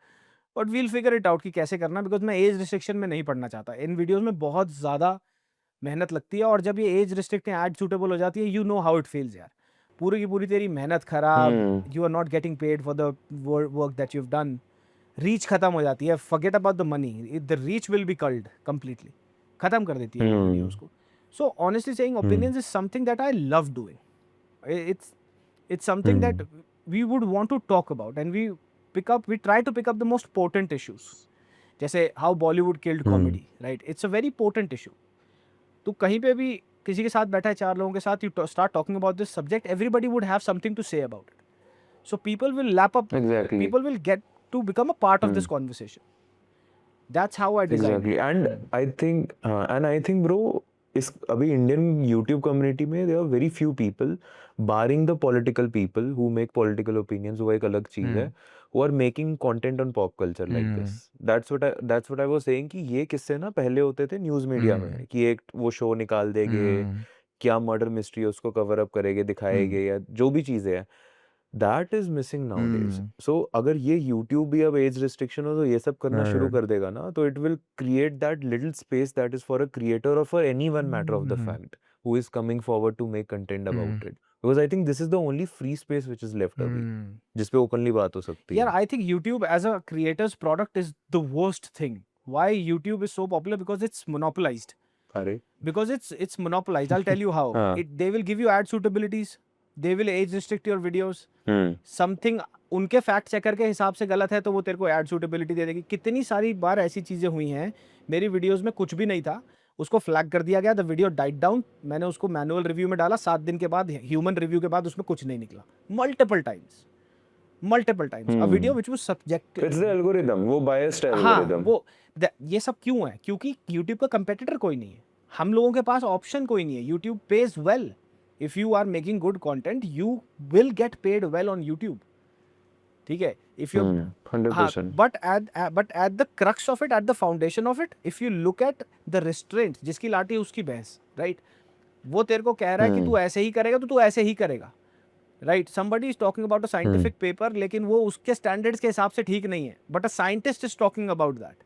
S2: But we'll figure it out कि कैसे करना, बिकॉज मैं एज रिस्ट्रिक्शन में नहीं पढ़ना चाहता. इन वीडियोज में बहुत ज़्यादा मेहनत लगती है, और जब ये एज रिस्ट्रिक्ट एड सूटेबल हो जाती है, you know how it feels यार. पूरी की पूरी तेरी मेहनत खराब, you are not getting paid for the work that you have done. Reach खत्म हो जाती है. Forget about the money, the reach will be culled completely. खत्म कर देती है वीडियोस को. So honestly saying, opinions is something that I love doing. it's something that we would want to talk about, and we try to pick up the most potent issues. जैसे how Bollywood killed comedy, right? It's a very potent issue. तो कहीं पे भी किसी के साथ बैठा है 4 लोगों के साथ, you start talking about this subject, everybody would have something to say about it. So people will lap up,
S1: Exactly.
S2: people will get to become a part of this conversation. That's how I design
S1: Exactly.
S2: it.
S1: And I think bro, इस अभी Indian YouTube community में there are very few people, barring the political people who make political opinions, वो एक अलग चीज है, who are making content on pop culture like this. That's what I was saying कि ये किस्से ना पहले होते थे न्यूज मीडिया में, कि एक वो शो निकाल देंगे, क्या मर्डर मिस्ट्री है उसको कवर अप करेंगे, दिखाएंगे, या जो भी चीजें हैं. That is missing nowadays. So अगर ये YouTube भी अब एज रिस्ट्रिक्शन हो तो ये सब करना शुरू कर देगा ना, तो it will create that little space that is for a creator or for anyone matter of the fact who is coming forward to make content about it. Because I think this is the only free space which is left अभी, जिस पे openly बात हो सकती है.
S2: Yeah, I think YouTube as a creator's product is the worst thing. Why YouTube is so popular? Because it's monopolized.
S1: अरे
S2: Because it's monopolized. I'll tell you how. They will give you ad suitabilities. They will age restrict your videos. Something उनके fact checker के हिसाब से गलत है तो वो तेरे को एड सूटेबिलिटी दे देगी. कितनी सारी बार ऐसी चीज़ें हुई हैं, मेरी वीडियोस में कुछ भी नहीं था, उसको फ्लैग कर दिया गया, द वीडियो डाइट डाउन, मैंने उसको मैनुअल रिव्यू में डाला, 7 दिन के बाद ह्यूमन रिव्यू के बाद उसमें कुछ नहीं निकला. Multiple times a video which was subjective.
S1: It's the algorithm, वो बायस्ड
S2: हाँ,
S1: एल्गोरिदम.
S2: वो ये सब क्यों है? क्योंकि YouTube का कंपेटिटर कोई नहीं है, हम लोगों के पास ऑप्शन कोई नहीं है. YouTube pays well. If you are making good content, you will get paid well on YouTube. ठीक है? If you
S1: 100%.
S2: but at the crux of it, at the foundation of it, if you look at the restraints, जिसकी लाठी उसकी भैंस, right? वो तेरे को कह रहा है कि तू ऐसे ही करेगा तो तू ऐसे ही करेगा, right? Somebody is talking about a scientific paper, लेकिन वो उसके standards के हिसाब से ठीक नहीं है, but a scientist is talking about that.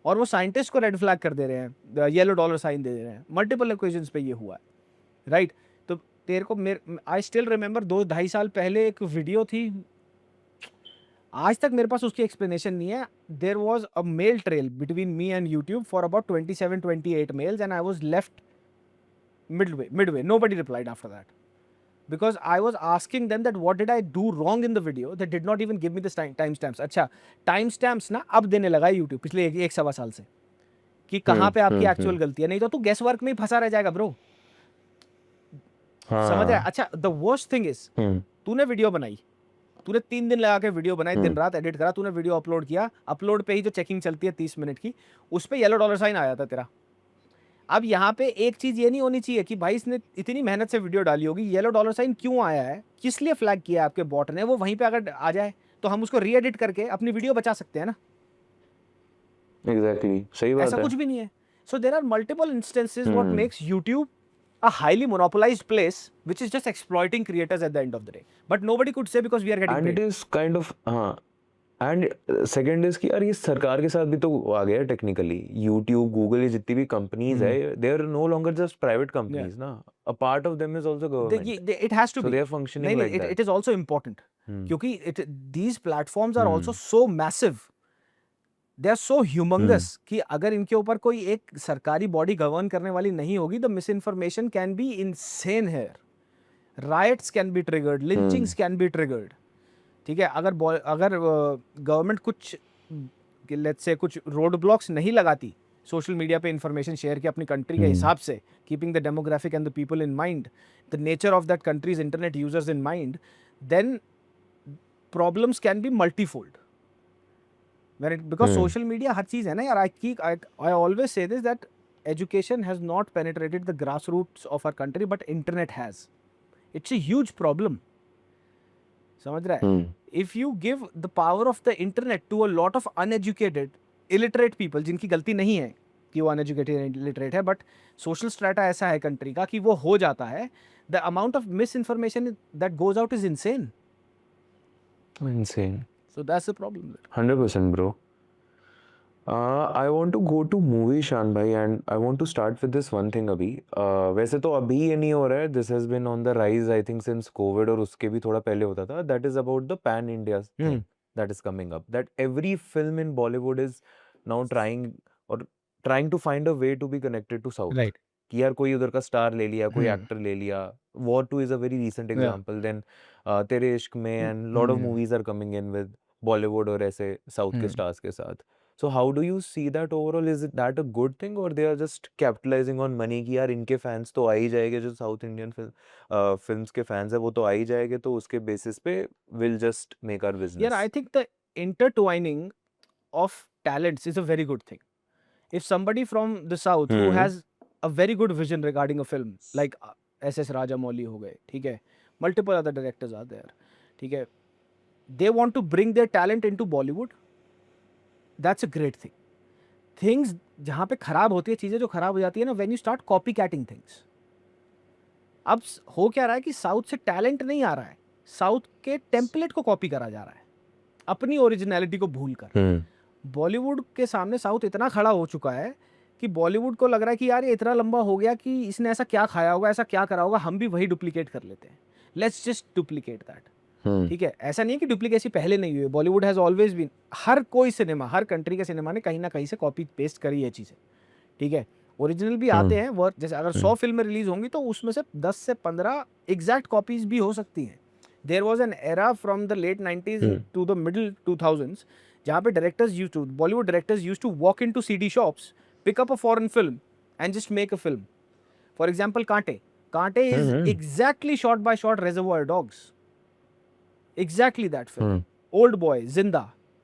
S2: और वो साइंटिस्ट को रेड फ्लैग कर दे रहे हैं, येलो डॉलर साइन दे रहे हैं. मल्टीपल इक्वेशंस पे ये हुआ है, राइट? तो तेरे को आई स्टिल रिमेंबर 2-2.5 साल पहले एक वीडियो थी, आज तक मेरे पास उसकी एक्सप्लेनेशन नहीं है. There was a mail trail between me and YouTube for about 27-28 mails and I was left midway. Nobody replied after that because I was asking them that what did I do wrong in the video. They did not even give me the timestamps. अच्छा, timestamps ना अब देने लगा है YouTube पिछले एक सवा साल से कि कहाँ पे आपकी एक्चुअल गलती है, नहीं तो तू गेस वर्क में ही फंसा रह जाएगा ब्रो. समझ रहा है? अच्छा, द वर्स्ट थिंग इज तूने वीडियो बनाई, तूने 3 दिन लगा के वीडियो बनाई, दिन रात एडिट करा, तूने वीडियो अपलोड किया, अपलोड पे ही जो चेकिंग चलती है 30 मिनट की, उस पे येलो डॉलर साइन आया था तेरा. अब यहाँ पे एक चीज ये नहीं होनी चाहिए कि भाई इसने इतनी मेहनत से वीडियो डाली होगी, येलो डॉलर साइन क्यों आया है, किस लिए फ्लैग किया है आपके बॉट ने, वो वहीं पे अगर आ जाए तो हम उसको री एडिट करके अपनी वीडियो बचा सकते हैं ना.
S1: एग्जैक्टली, सही बात है.
S2: ऐसा कुछ भी नहीं है. So there are multiple instances what makes YouTube a highly monopolized place which is just exploiting creators at the end of the day, but nobody could say because we are getting
S1: and
S2: paid.
S1: it is kind of and second is कि यार ये सरकार के साथ भी तो आ गया technically. YouTube, Google, ये जितनी भी कंपनीज है, they are no longer just private companies ना. A part of them is also government.
S2: It has to
S1: So
S2: be.
S1: they are functioning like that.
S2: It is also important क्योंकि these platforms are also so massive, they are so humongous कि अगर इनके ऊपर कोई एक सरकारी body govern करने वाली नहीं होगी, the misinformation can be insane here. Riots can be triggered, lynchings can be triggered. ठीक है, अगर गवर्नमेंट कुछ लेट्स से कुछ रोड ब्लॉक्स नहीं लगाती सोशल मीडिया पे इंफॉर्मेशन शेयर की अपनी कंट्री के हिसाब से, keeping the demographic and the people in mind, the nature of that country's internet users in mind, then problems can be multifold. Because social media हर चीज है ना यार. I always say this that education has not penetrated the grass roots of our country but internet has. It's a huge problem. समझ रहा है? If you give the power of the internet to a lot of uneducated illiterate people, जिनकी गलती नहीं है कि वो uneducated illiterate है, बट सोशल स्ट्रेटा ऐसा है कंट्री का कि वो हो जाता है, the amount of misinformation that goes out is insane. So that's the problem.
S1: 100% bro. I want to go to movie Shan bhai, and I want to start with this one thing अभी. वैसे तो अभी ये नहीं हो रहा है. This has been on the rise I think since COVID, और उसके भी थोड़ा पहले होता था. That is about the pan India thing that is coming up. That every film in Bollywood is now trying to find a way to be connected to South.
S2: Right.
S1: कि यार कोई उधर का स्टार ले लिया, कोई एक्टर ले लिया. War 2 is a very recent example. Then तेरे इश्क में and lot of movies are coming in with Bollywood और ऐसे South के stars के साथ. So how do you see that overall? Is it that a good thing, or they are just capitalizing on money कि यार इनके fans तो आ ही जाएंगे, जो South Indian films के fans है वो तो आ ही जाएंगे, तो उसके basis पे we'll just make our business.
S2: Yeah, I think the intertwining of talents is a very good thing. If somebody from the South who has a very good vision regarding a film like S.S. Rajamouli हो गए, ठीक है, multiple other directors are there, ठीक है, they want to bring their talent into Bollywood, that's a great thing. Things जहाँ पे खराब होती है, चीज़ें जो खराब हो जाती है ना, when you start copycatting things. अब हो क्या रहा है कि साउथ से टैलेंट नहीं आ रहा है, साउथ के टेम्पलेट को कॉपी करा जा रहा है अपनी ओरिजिनलिटी को भूल कर. बॉलीवुड के सामने साउथ इतना खड़ा हो चुका है कि बॉलीवुड को लग रहा है कि यार ये इतना लंबा हो गया कि इसने ऐसा क्या खाया होगा, ऐसा क्या करा होगा, हम भी वही डुप्लीकेट कर लेते हैं. Let's just duplicate that. ठीक है, ऐसा नहीं है कि डुप्लीकेसी पहले नहीं हुई है. बॉलीवुड हैज ऑलवेज बीन, हर कोई सिनेमा, हर कंट्री के सिनेमा ने कहीं ना कहीं से कॉपी पेस्ट करी है चीज़ें. ठीक है, ओरिजिनल भी आते हैं वर्क. जैसे अगर 100 फिल्में रिलीज होंगी तो उसमें से 10 से 15 एग्जैक्ट कॉपीज भी हो सकती हैं. There was an era from the late 90s to the middle 2000s जहाँ पे Bollywood directors used to walk into CD shops, pick up a foreign film and just make a film. For example, Kaante is exactly shot by shot Reservoir Dogs. Exactly that film. Old Boy, Zinda,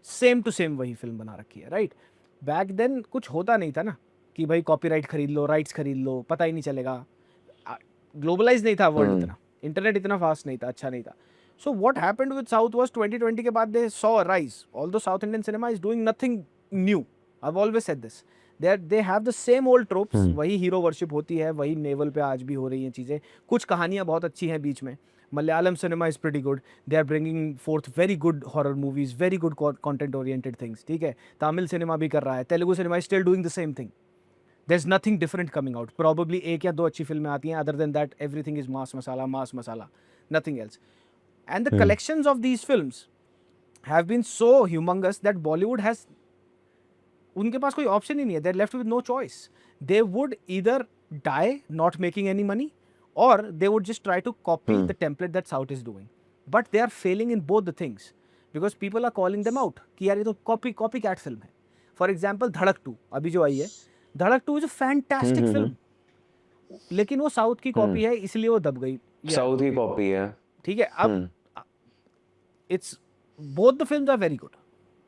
S2: same to same वही film बना रखी है, right? Back then कुछ होता नहीं था ना कि भाई कॉपीराइट खरीद लो, राइट्स खरीद लो, पता ही नहीं चलेगा. ग्लोबलाइज नहीं था वर्ल्ड इतना, इंटरनेट इतना फास्ट नहीं था, अच्छा नहीं था. So what happened with South was 2020 के बाद they saw a rise. Although South Indian cinema is doing nothing new. I've always said this. They have the same old tropes. वही हीरो वर्शिप होती है, वही नेवल पे आज भी हो रही हैं चीज़ें. कुछ कहानियाँ बहुत अच्छी हैं बीच में. Malayalam cinema is pretty good. They are bringing forth very good horror movies, very good content oriented things. ठीक है, तमिल सिनेमा भी कर रहा है, Telugu cinema is still doing the same thing. There's nothing different coming out. Probably एक या दो अच्छी फिल्में आती हैं. Other than that, everything is mass masala, nothing else. And the collections of these films have been so humongous that Bollywood has, उनके पास कोई option ही नहीं है. They're left with no choice. They would either die not making any money, or they would just try to copy the template that South is doing. But they are failing in both the things because people are calling them out कि यार ये तो copycat film है. For example, धड़क 2 अभी जो आई है, धड़क 2 is a fantastic film. लेकिन वो साउथ की कॉपी है इसलिए वो दब गई.
S1: साउथ की कॉपी है.
S2: ठीक है. अब it's both the films are very good.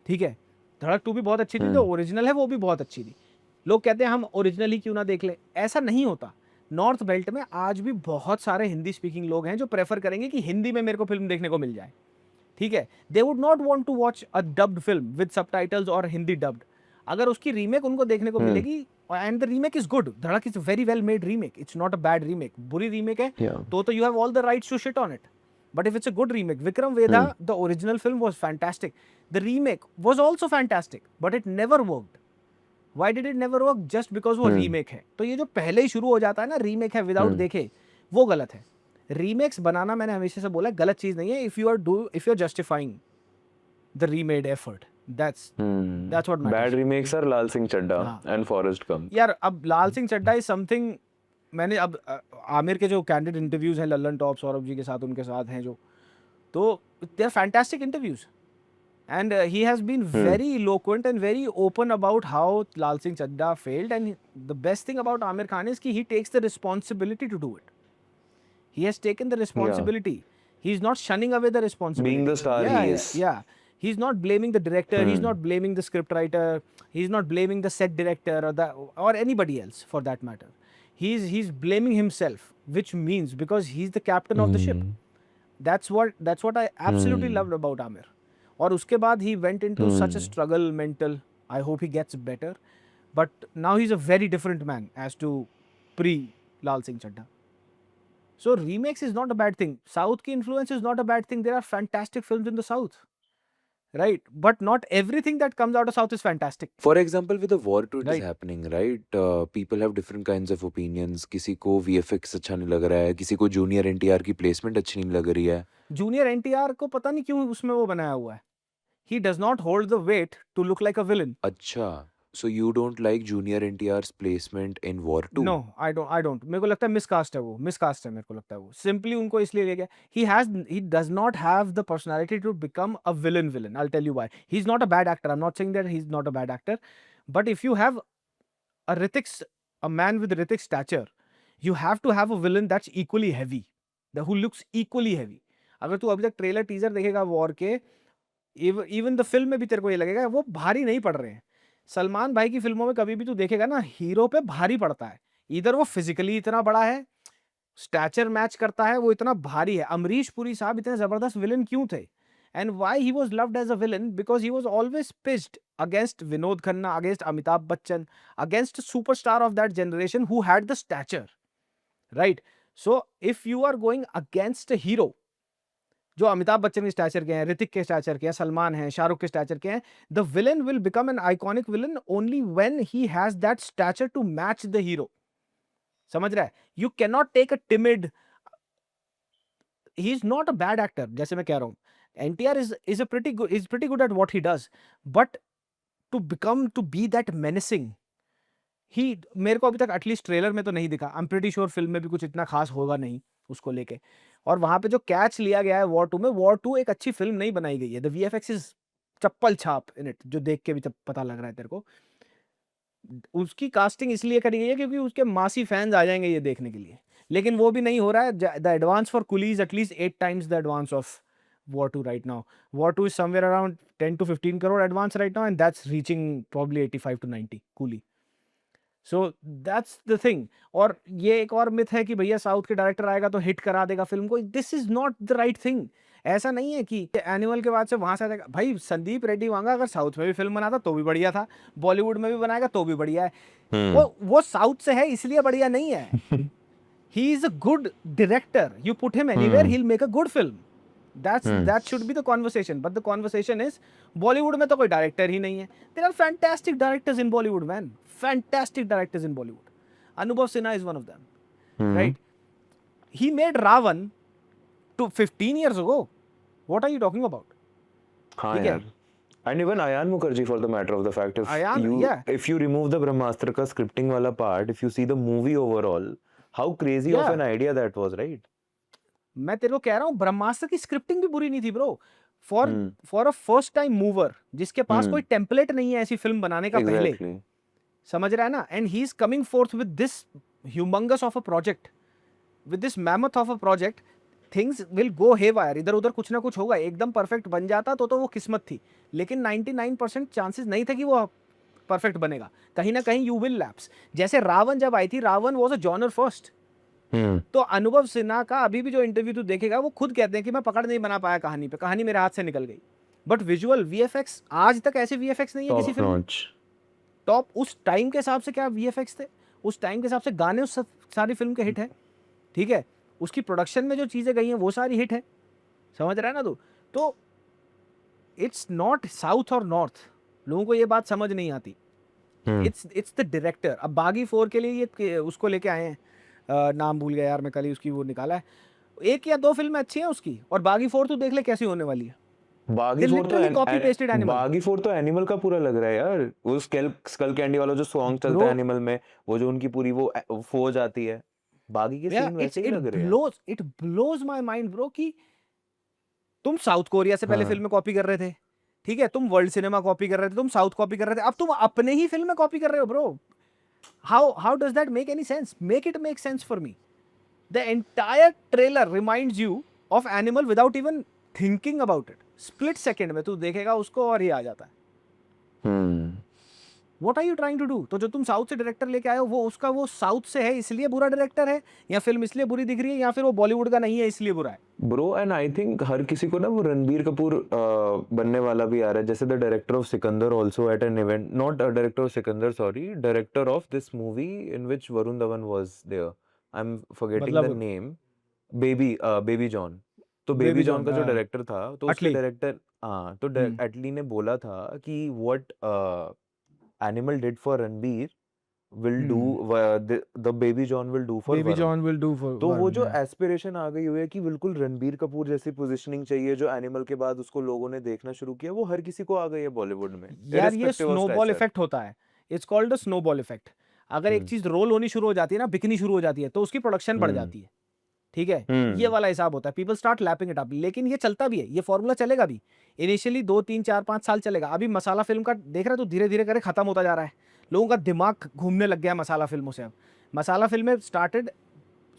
S2: ठीक है. धड़क 2 भी बहुत अच्छी थी, जो ओरिजिनल है वो भी बहुत अच्छी थी. लोग कहते हैं हम ओरिजिनल ही क्यों ना देख ले. ऐसा नहीं होता. नॉर्थ बेल्ट में आज भी बहुत सारे हिंदी स्पीकिंग लोग हैं जो प्रेफर करेंगे कि हिंदी में मेरे को फिल्म देखने को मिल जाए. ठीक है. They would not want to watch a dubbed film with subtitles और हिंदी डब्ड. अगर उसकी रीमेक उनको देखने को मिलेगी, and the remake is good. Dhadak is a very well made remake. It's not a bad remake. बुरी रीमेक है तो you have all the rights to shit on it. But if it's a good remake, Vikram Vedha, the original film was fantastic. The remake was also fantastic, but it never worked. Why did it never work? Just because वो remake है. तो ये जो पहले ही शुरू हो जाता है ना, remake है without देखे, वो गलत है. Remakes बनाना मैंने हमेशा से बोला गलत चीज नहीं है. If you're justifying the remade effort, that's what matters.
S1: Bad remakes are Lal Singh Chadda and Forrest Gump.
S2: यार अब लाल सिंह चड्ढा is something. मैंने अब आमिर के जो कैंडिड इंटरव्यूज हैं लल्लन टॉप सौरभ जी के साथ, उनके साथ हैं जो, तो they are fantastic interviews and he has been very eloquent and very open about how Laal Singh Chaddha failed. And the best thing about Aamir Khan is कि he takes the responsibility to do it. He has taken the responsibility. He is not shunning away the responsibility.
S1: Being the star he is.
S2: Yeah. He's not blaming the director. He's not blaming the script writer. He's not blaming the set director or anybody else for that matter. He's blaming himself, which means because he's the captain of the ship. That's what I absolutely loved about Amir. और उसके बाद he went into such a struggle mental. I hope he gets better. But now he's a very different man as to pre Lal Singh Chadda. So remakes is not a bad thing. South ki influence is not a bad thing. There are fantastic films in the South. Right, but not everything that comes out of South is fantastic.
S3: For example, with the war too it is
S2: Right.
S3: happening, right? People have different kinds of opinions. किसी को VFX अच्छा नहीं लग रहा है, किसी को junior NTR की प्लेसमेंट अच्छी नहीं लग रही है.
S2: जूनियर NTR को पता नहीं क्यों उसमें वो बनाया हुआ है. He does not hold the weight to look like a villain.
S3: अच्छा, so you don't like junior NTR's placement in war 2?
S2: No, I don't. मेरे को लगता है मिसकास्ट है वो. मिसकास्ट है मेरे को लगता है वो. Simply उनको इसलिए ले गया. He does not have the personality to become a villain. I'll tell you why. He's not a bad actor. I'm not saying that he's not a bad actor. But if you have a man with Hrithik's stature, you have to have a villain that's equally heavy. Who looks equally heavy. अगर तू अभी तक trailer teaser देखेगा War के, even the film में भी तेरे को ये लगेगा वो भारी नहीं पड़ रहे हैं. सलमान भाई की फिल्मों में कभी भी तू देखेगा ना, हीरो पे भारी पड़ता है. इधर वो फिजिकली इतना बड़ा है, स्टैचर मैच करता है, वो इतना भारी है. अमरीश पुरी साहब इतने जबरदस्त विलन क्यों थे? And why he was loved as a villain? Because he was always pitched against Vinod Khanna, against Amitabh Bachchan, against superstar of that generation who had the stature. Right. So if you are going against a hero जो अमिताभ बच्चन के stature के हैं, ऋतिक के stature के हैं, सलमान हैं, शाहरुख के stature के हैं, the villain will become an iconic villain only when he has that stature to match the hero. समझ रहा है? You can not take a timid. He is not a bad actor, जैसे मैं कह रहा हूँ. NTR is pretty good at what he does, but to be that menacing, मेरे को अभी तक एटलीस्ट ट्रेलर में तो नहीं दिखा. I am pretty sure film में भी कुछ इतना खास होगा नहीं उसको लेके. और वहां पे जो कैच लिया गया है वॉर 2 में, वॉर 2 एक अच्छी फिल्म नहीं बनाई गई है. द VFX इज चप्पल छाप इन इट, जो देख के भी पता लग रहा है तेरे को. उसकी कास्टिंग इसलिए करी गई है क्योंकि उसके मासी फैंस आ जाएंगे ये देखने के लिए, लेकिन वो भी नहीं हो रहा है. The advance for Coolie is at least 8 times the advance of War 2 right now. War 2 is somewhere around 10 to 15 crore advance right now, and that's reaching probably 85 to 90 coolie. So that's the thing. और ये एक और myth है कि भैया south के director आएगा तो हिट करा देगा फिल्म को. This is not the right thing. ऐसा नहीं है कि एनिमल के बाद से वहां से आएगा. भाई संदीप रेड्डी वांगा अगर साउथ में भी फिल्म बनाता तो भी बढ़िया था, बॉलीवुड में भी बनाएगा तो भी बढ़िया है. वो साउथ से है इसलिए बढ़िया नहीं है. He is a good director. You put him anywhere, he'll make a good film. That should be the conversation. But the conversation is Bollywood में तो कोई डायरेक्टर ही नहीं है. There are fantastic directors in Bollywood, man. fantastic directors in Bollywood. Anubhav Sinha is one of them,
S1: Hmm.
S2: right? He made Ravan to 15 years ago. What are you talking about?
S1: हाँ
S2: ठीक है?
S1: यार. And even Ayan Mukherjee, for the matter of the fact,
S2: Ayan, yeah.
S1: if you remove the Brahmastra ka scripting wala part, if you see the movie overall, how crazy of
S2: Yeah.
S1: an idea that was, right?
S2: मैं तेरे को कह रहा हूँ ब्रह्मास्त्र की scripting भी बुरी नहीं थी bro. For
S1: Hmm.
S2: A first time mover जिसके पास
S1: Hmm.
S2: कोई टेम्पलेट नहीं है ऐसी फिल्म बनाने का पहले,
S1: Exactly.
S2: समझ रहा है ना? And he is coming fourth with this humongous of a project, with this mammoth of a project. Things will go haywire, इधर उधर कुछ ना कुछ होगा. एकदम परफेक्ट बन जाता तो वो किस्मत थी, लेकिन 99% चांसेस नहीं थे कि वो परफेक्ट बनेगा. कहीं ना कहीं यू विल लैप्स. जैसे रावण जब आई थी, Ravan was a genre first.
S1: Hmm.
S2: तो अनुभव सिन्हा का अभी भी जो इंटरव्यू तू देखेगा, वो खुद कहते हैं कि मैं पकड़ नहीं बना पाया कहानी पे, कहानी मेरे हाथ से निकल गई. बट विजुअल वीएफएक्स आज तक ऐसे वीएफएक्स नहीं है किसी
S1: Top
S2: फिल्म में.
S1: notch.
S2: टॉप उस टाइम के हिसाब से क्या वीएफएक्स थे, उस टाइम के हिसाब से गाने उस सारी फिल्म के हिट है. ठीक है, उसकी प्रोडक्शन में जो चीजें गई हैं वो सारी हिट है. समझ रहा है ना तू? तो इट्स नॉट साउथ और नॉर्थ, लोगों को ये बात समझ नहीं आती.
S1: Hmm.
S2: It's the director. अब बागी 4 के लिए ये उसको लेके आए हैं, नाम भूल गया यार मैं, कल ही उसकी वो निकाला है. 1 या 2 फिल्में अच्छी हैं उसकी, और बागी 4 तू देख ले कैसी होने वाली है.
S1: बागी
S2: They
S1: 4 तो
S2: literally copy pasted Animal.
S1: बागी 4 तो एनिमल का पूरा लग रहा है यार. वो स्कल कैंडी वाला जो सॉन्ग चलता
S2: Bro.
S1: है एनिमल में, वो जो उनकी पूरी वो फौज आती है, बागी के
S2: Yeah,
S1: सीन वैसे ही लग रहे हैं.
S2: it blows my mind bro कि तुम साउथ कोरिया से पहले
S1: हाँ.
S2: फिल्में कॉपी कर रहे थे. ठीक है, तुम वर्ल्ड सिनेमा कॉपी कर रहे थे, तुम साउथ कॉपी कर रहे थे, अब तुम अपने ही फिल्म में कॉपी कर रहे हो bro. How does that make any sense? Make it make sense for me. The entire trailer reminds you of animal without even thinking about it. Split second में तू देखेगा उसको और ये आ जाता है.
S1: Hmm.
S2: What are you trying to do? तो जो तुम साउथ से डायरेक्टर लेके आए हो, वो उसका वो साउथ से है इसलिए बुरा डायरेक्टर है, या फिल्म इसलिए बुरी दिख रही है, या फिर वो बॉलीवुड का नहीं है इसलिए बुरा है.
S1: ब्रो, एंड आई थिंक हर किसी को ना वो रणबीर कपूर बनने वाला भी आ रहा है. जैसे the director of Sikandar also at an event, not director of Sikandar, sorry, director of this movie in which Varun Dhawan was there. I am forgetting the
S2: मतलब
S1: नेम. Baby John. तो बेबी
S2: बेबी
S1: जॉन
S2: जॉन,
S1: का जो
S2: हाँ.
S1: डायरेक्टर था, तो उसके
S2: अटली.
S1: Director, हाँ, तो
S2: हम्म.
S1: एटली ने बोला था कि what animal did for Ranbir will do the baby John will do for
S2: baby
S1: Varun.
S2: John will do for
S1: तो वो
S2: वरुण.
S1: जो एस्पिरेशन आ गई हुई है कि बिल्कुल रणबीर कपूर जैसी पोजीशनिंग चाहिए, जो एनिमल के बाद उसको लोगों ने देखना शुरू किया, वो हर किसी को आ गई है बॉलीवुड में,
S2: यार ये
S1: irrespective of
S2: snowball
S1: stature.
S2: Effect होता है. It's called a snowball effect. अगर एक चीज रोल होनी शुरू हो जाती है ना, बिकनी शुरू हो जाती है, तो उसकी प्रोडक्शन बढ़ जाती है. ठीक है, ये वाला हिसाब होता है. People start lapping it up. लेकिन ये चलता भी है, ये फॉर्मूला चलेगा भी. इनिशियली 2 3 4 5 साल चलेगा. अभी मसाला फिल्म का देख रहा है तो धीरे धीरे करे खत्म होता जा रहा है. लोगों का दिमाग घूमने लग गया है मसाला फिल्मों से. अब मसाला फिल्में started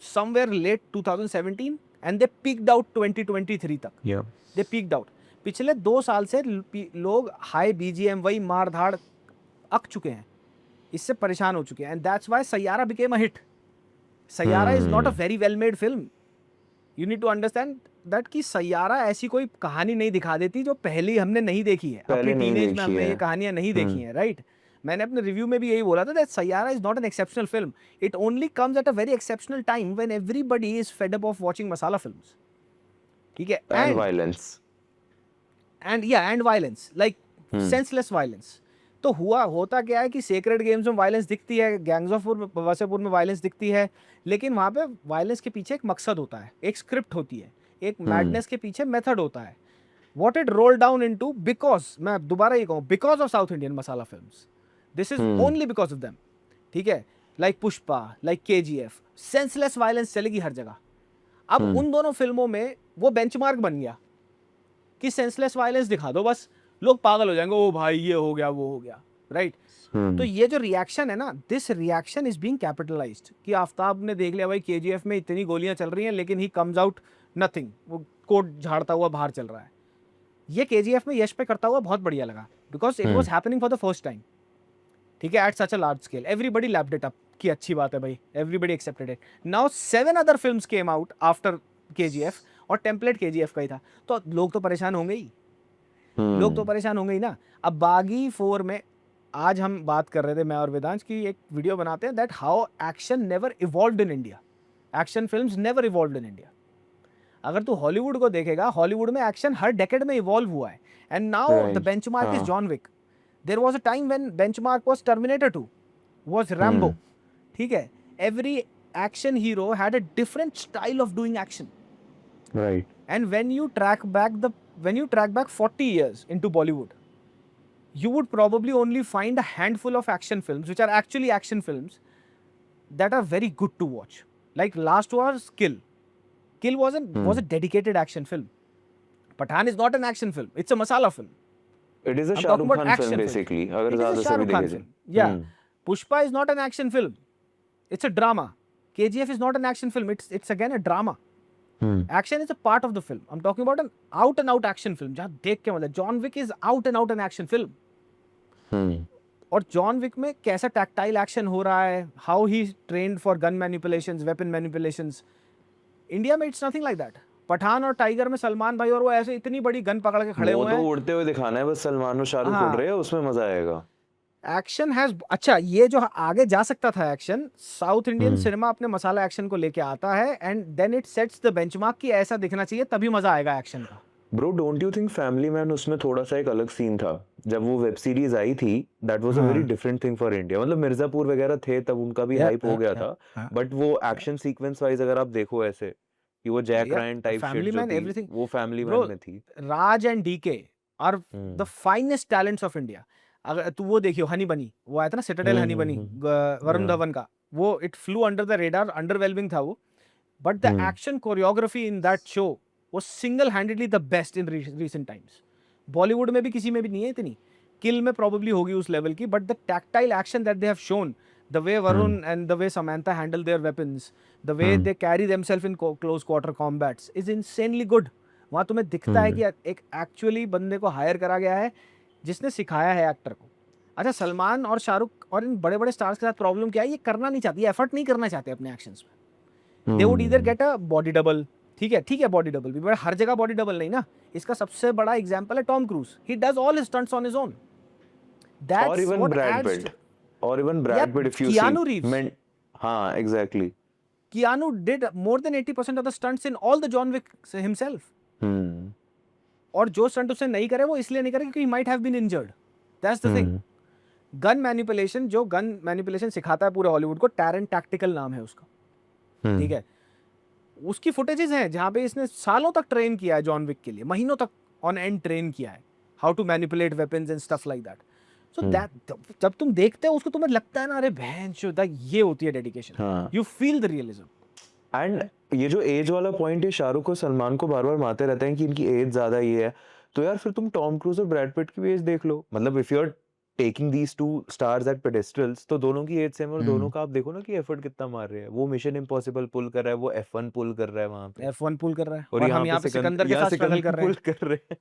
S2: somewhere late 2017 and they peaked out 2023 तक.
S1: Yeah.
S2: They peaked out. पिछले 2 साल से लोग हाई बीजीएम, वही मार धाड़ अक चुके हैं, इससे परेशान हो चुके हैं. And that's why Saiyaara became a hit. Saiyaara is not a very well made film. You need to understand that कि सैयारा ऐसी कोई कहानी नहीं दिखा देती जो पहले हमने नहीं देखी है.
S1: पहले
S2: अपनी
S1: नहीं
S2: टीनेज में
S1: देखी
S2: हमने
S1: है.
S2: ये कहानियां नहीं देखी हैं, राइट? मैंने अपने रिव्यू में भी यही बोला था that Saiyaara is not an exceptional film. It only comes at a very exceptional time when everybody is fed up of watching masala films. ठीक है,
S1: And violence.
S2: And violence, like senseless violence. तो होता क्या है कि सेक्रेड गेम्स में violence दिखती है, गैंग्स ऑफ वसेपुर में वायलेंस दिखती है, लेकिन वहाँ पे वायलेंस के पीछे एक मकसद होता है, एक स्क्रिप्ट होती है, एक मैडनेस के पीछे मेथड होता है. What it roll down into, because मैं दोबारा ये कहूँ, because of south Indian masala films. This is only because of them. ठीक है, like Pushpa, like KGF, senseless violence चलेगी हर जगह. अब उन दोनों फिल्मों में वो बेंचमार्क बन गया कि सेंसलेस वायलेंस दिखा दो, बस लोग पागल हो जाएंगे, ओ भाई ये हो गया वो हो गया, राइट? तो ये जो रिएक्शन है ना, this reaction is being capitalised. कि आफ्ताब ने देख लिया भाई केजीएफ में इतनी गोलियां चल रही हैं, लेकिन ही कम्स आउट नथिंग, वो कोट झाड़ता हुआ बाहर चल रहा है. ये केजीएफ में यश पे करता हुआ बहुत बढ़िया लगा, because it was happening for the first time. ठीक है, at such a large scale. Everybody lapped it up कि अच्छी बात है भाई, everybody accepted it. Now 7 other films came out after KGF, और टेम्पलेट केजीएफ का ही था. तो लोग तो परेशान होंगे ही, लोग तो परेशान होंगे ही ना. अब बागी 4 में आज हम बात कर रहे थे, मैं और वेदांश, की एक वीडियो बनाते हैं that how action never evolved in India. Action films never evolved in India. अगर तू हॉलीवुड को देखेगा, हॉलीवुड में एक्शन हर डेकेड में इवॉल्व हुआ है. And now the benchmark is John Wick. There was a time when benchmark was Terminator 2. was Rambo. ठीक है, every action hero had a different style of doing action.
S1: Right.
S2: And when you track back 40 years into Bollywood, you would probably only find a handful of action films which are actually action films that are very good to watch. Like last was Kill. Kill was a dedicated action film. Pathaan is not an action film. It's a masala film.
S1: It is a
S2: I'm
S1: Shah
S2: talking
S1: Rukh
S2: about
S1: Khan
S2: action
S1: film
S2: film.
S1: basically.
S2: It
S1: अगर
S2: is a
S1: ज़्यादा
S2: Shah
S1: से भी
S2: Rukh Khan
S1: देखे
S2: film. Yeah. Pushpa is not an action film. It's a drama. KGF is not an action film. It's again a drama. Action is a part of the film. I'm talking about an out and out action film. जहाँ देख के मतलब John Wick is out and out an action film. और John Wick में कैसा tactile action हो रहा है, how he trained for gun manipulations, weapon manipulations. India में it's nothing like that. Pathaan और टाइगर में सलमान भाई और वो ऐसे इतनी बड़ी गन पकड़ के खड़े हुए हैं.
S1: वो तो उड़ते हुए दिखाना है बस, सलमान और शाहरुख उड़ रहे हैं, उसमें मजा आएगा.
S2: एक्शन हैज, अच्छा ये जो आगे जा सकता था एक्शन, साउथ इंडियन सिनेमा अपने मसाला एक्शन को लेके आता है and then it sets the benchmark कि ऐसा दिखना चाहिए तभी मजा आएगा एक्शन का.
S1: Bro, don't you think Family Man उसमें थोड़ा सा एक अलग सीन था जब वो वेब सीरीज आई थी? That was a very different thing for India. मतलब मिर्जापुर वगैरह थे तब, उनका भी हाइप हो गया था, बट वो एक्शन सीक्वेंस वाइज अगर आप देखो ऐसे कि वो जैक रायन टाइप शिट जो थी वो फैमिली मैन में थी.
S2: Raj and DK are the finest talents of India. अगर तू वो देखियो हनी बनी, वो आया था ना सिटाडेल हनी बनी, वरुण धवन का, वो it flu under the radar, underwhelming था वो, but the action choreography in that show was single-handedly the best in recent times. Bollywood में भी किसी में भी नहीं है इतनी. Kill में probably होगी उस level की, but the tactile action that they have shown, the way Varun and the way Samantha handle their weapons, the way they carry themselves in close quarter combats is insanely good. वहाँ तुम्हें दिखता है कि एक actually बंदे को hire करा गया है जिसने सिखाया है एक्टर को. अच्छा, सलमान और शाहरुख और इन बड़े बड़े स्टार्स के साथ प्रॉब्लम क्या है, ये करना नहीं चाहती, एफर्ट नहीं करना चाहते अपने एक्शंस में. They would either get a body double. ठीक है बॉडी डबल भी, बट हर जगह बॉडी डबल नहीं ना. इसका सबसे बड़ा एग्जांपल है Tom Cruise. He does all his stunts on his own. That's what adds.
S1: और even Brad Pitt if you see.
S2: Keanu Reeves.
S1: हाँ, exactly.
S2: Keanu did more than 80% of the stunts in all the John Wick himself. और जो stunt उसने नहीं करे वो इसलिए नहीं करे क्योंकि he might have been injured. That's the thing. Gun manipulation, जो गन मैनिपुलेशन सिखाता है पूरे हॉलीवुड को, टैरेंट टैक्टिकल नाम है उसका. ठीक है, उसकी फुटेजेस हैं जहाँ पे इसने सालों तक ट्रेन किया है जॉन विक के लिए, महीनों तक ऑन एंड ट्रेन किया है, how to manipulate weapons and stuff like that. So that जब तुम देखते हो उसको तुम्हें लगता है ना, अरे भैंचोद, ये होती है dedication. You feel the realism.
S1: And ये जो एज वाला पॉइंट है, शाहरुख और सलमान को बार बार मारते रहते हैं कि इनकी एज ज्यादा ये है, तो यार फिर तुम टॉम क्रूज और ब्रैड पिट की भी एज देख लो. मतलब if you are taking these two stars at pedestals, तो दोनों की एज सेम और दोनों का आप देखो ना कि एफर्ट कितना मार रहे हैं. वो मिशन इम्पॉसिबल पुल कर रहा है, वो F1 पुल कर रहा है वहां पे,
S2: F1 पुल कर रहा है,
S1: और
S2: हम यहाँ पे सिकंदर के साथ स्ट्रगल कर रहे हैं.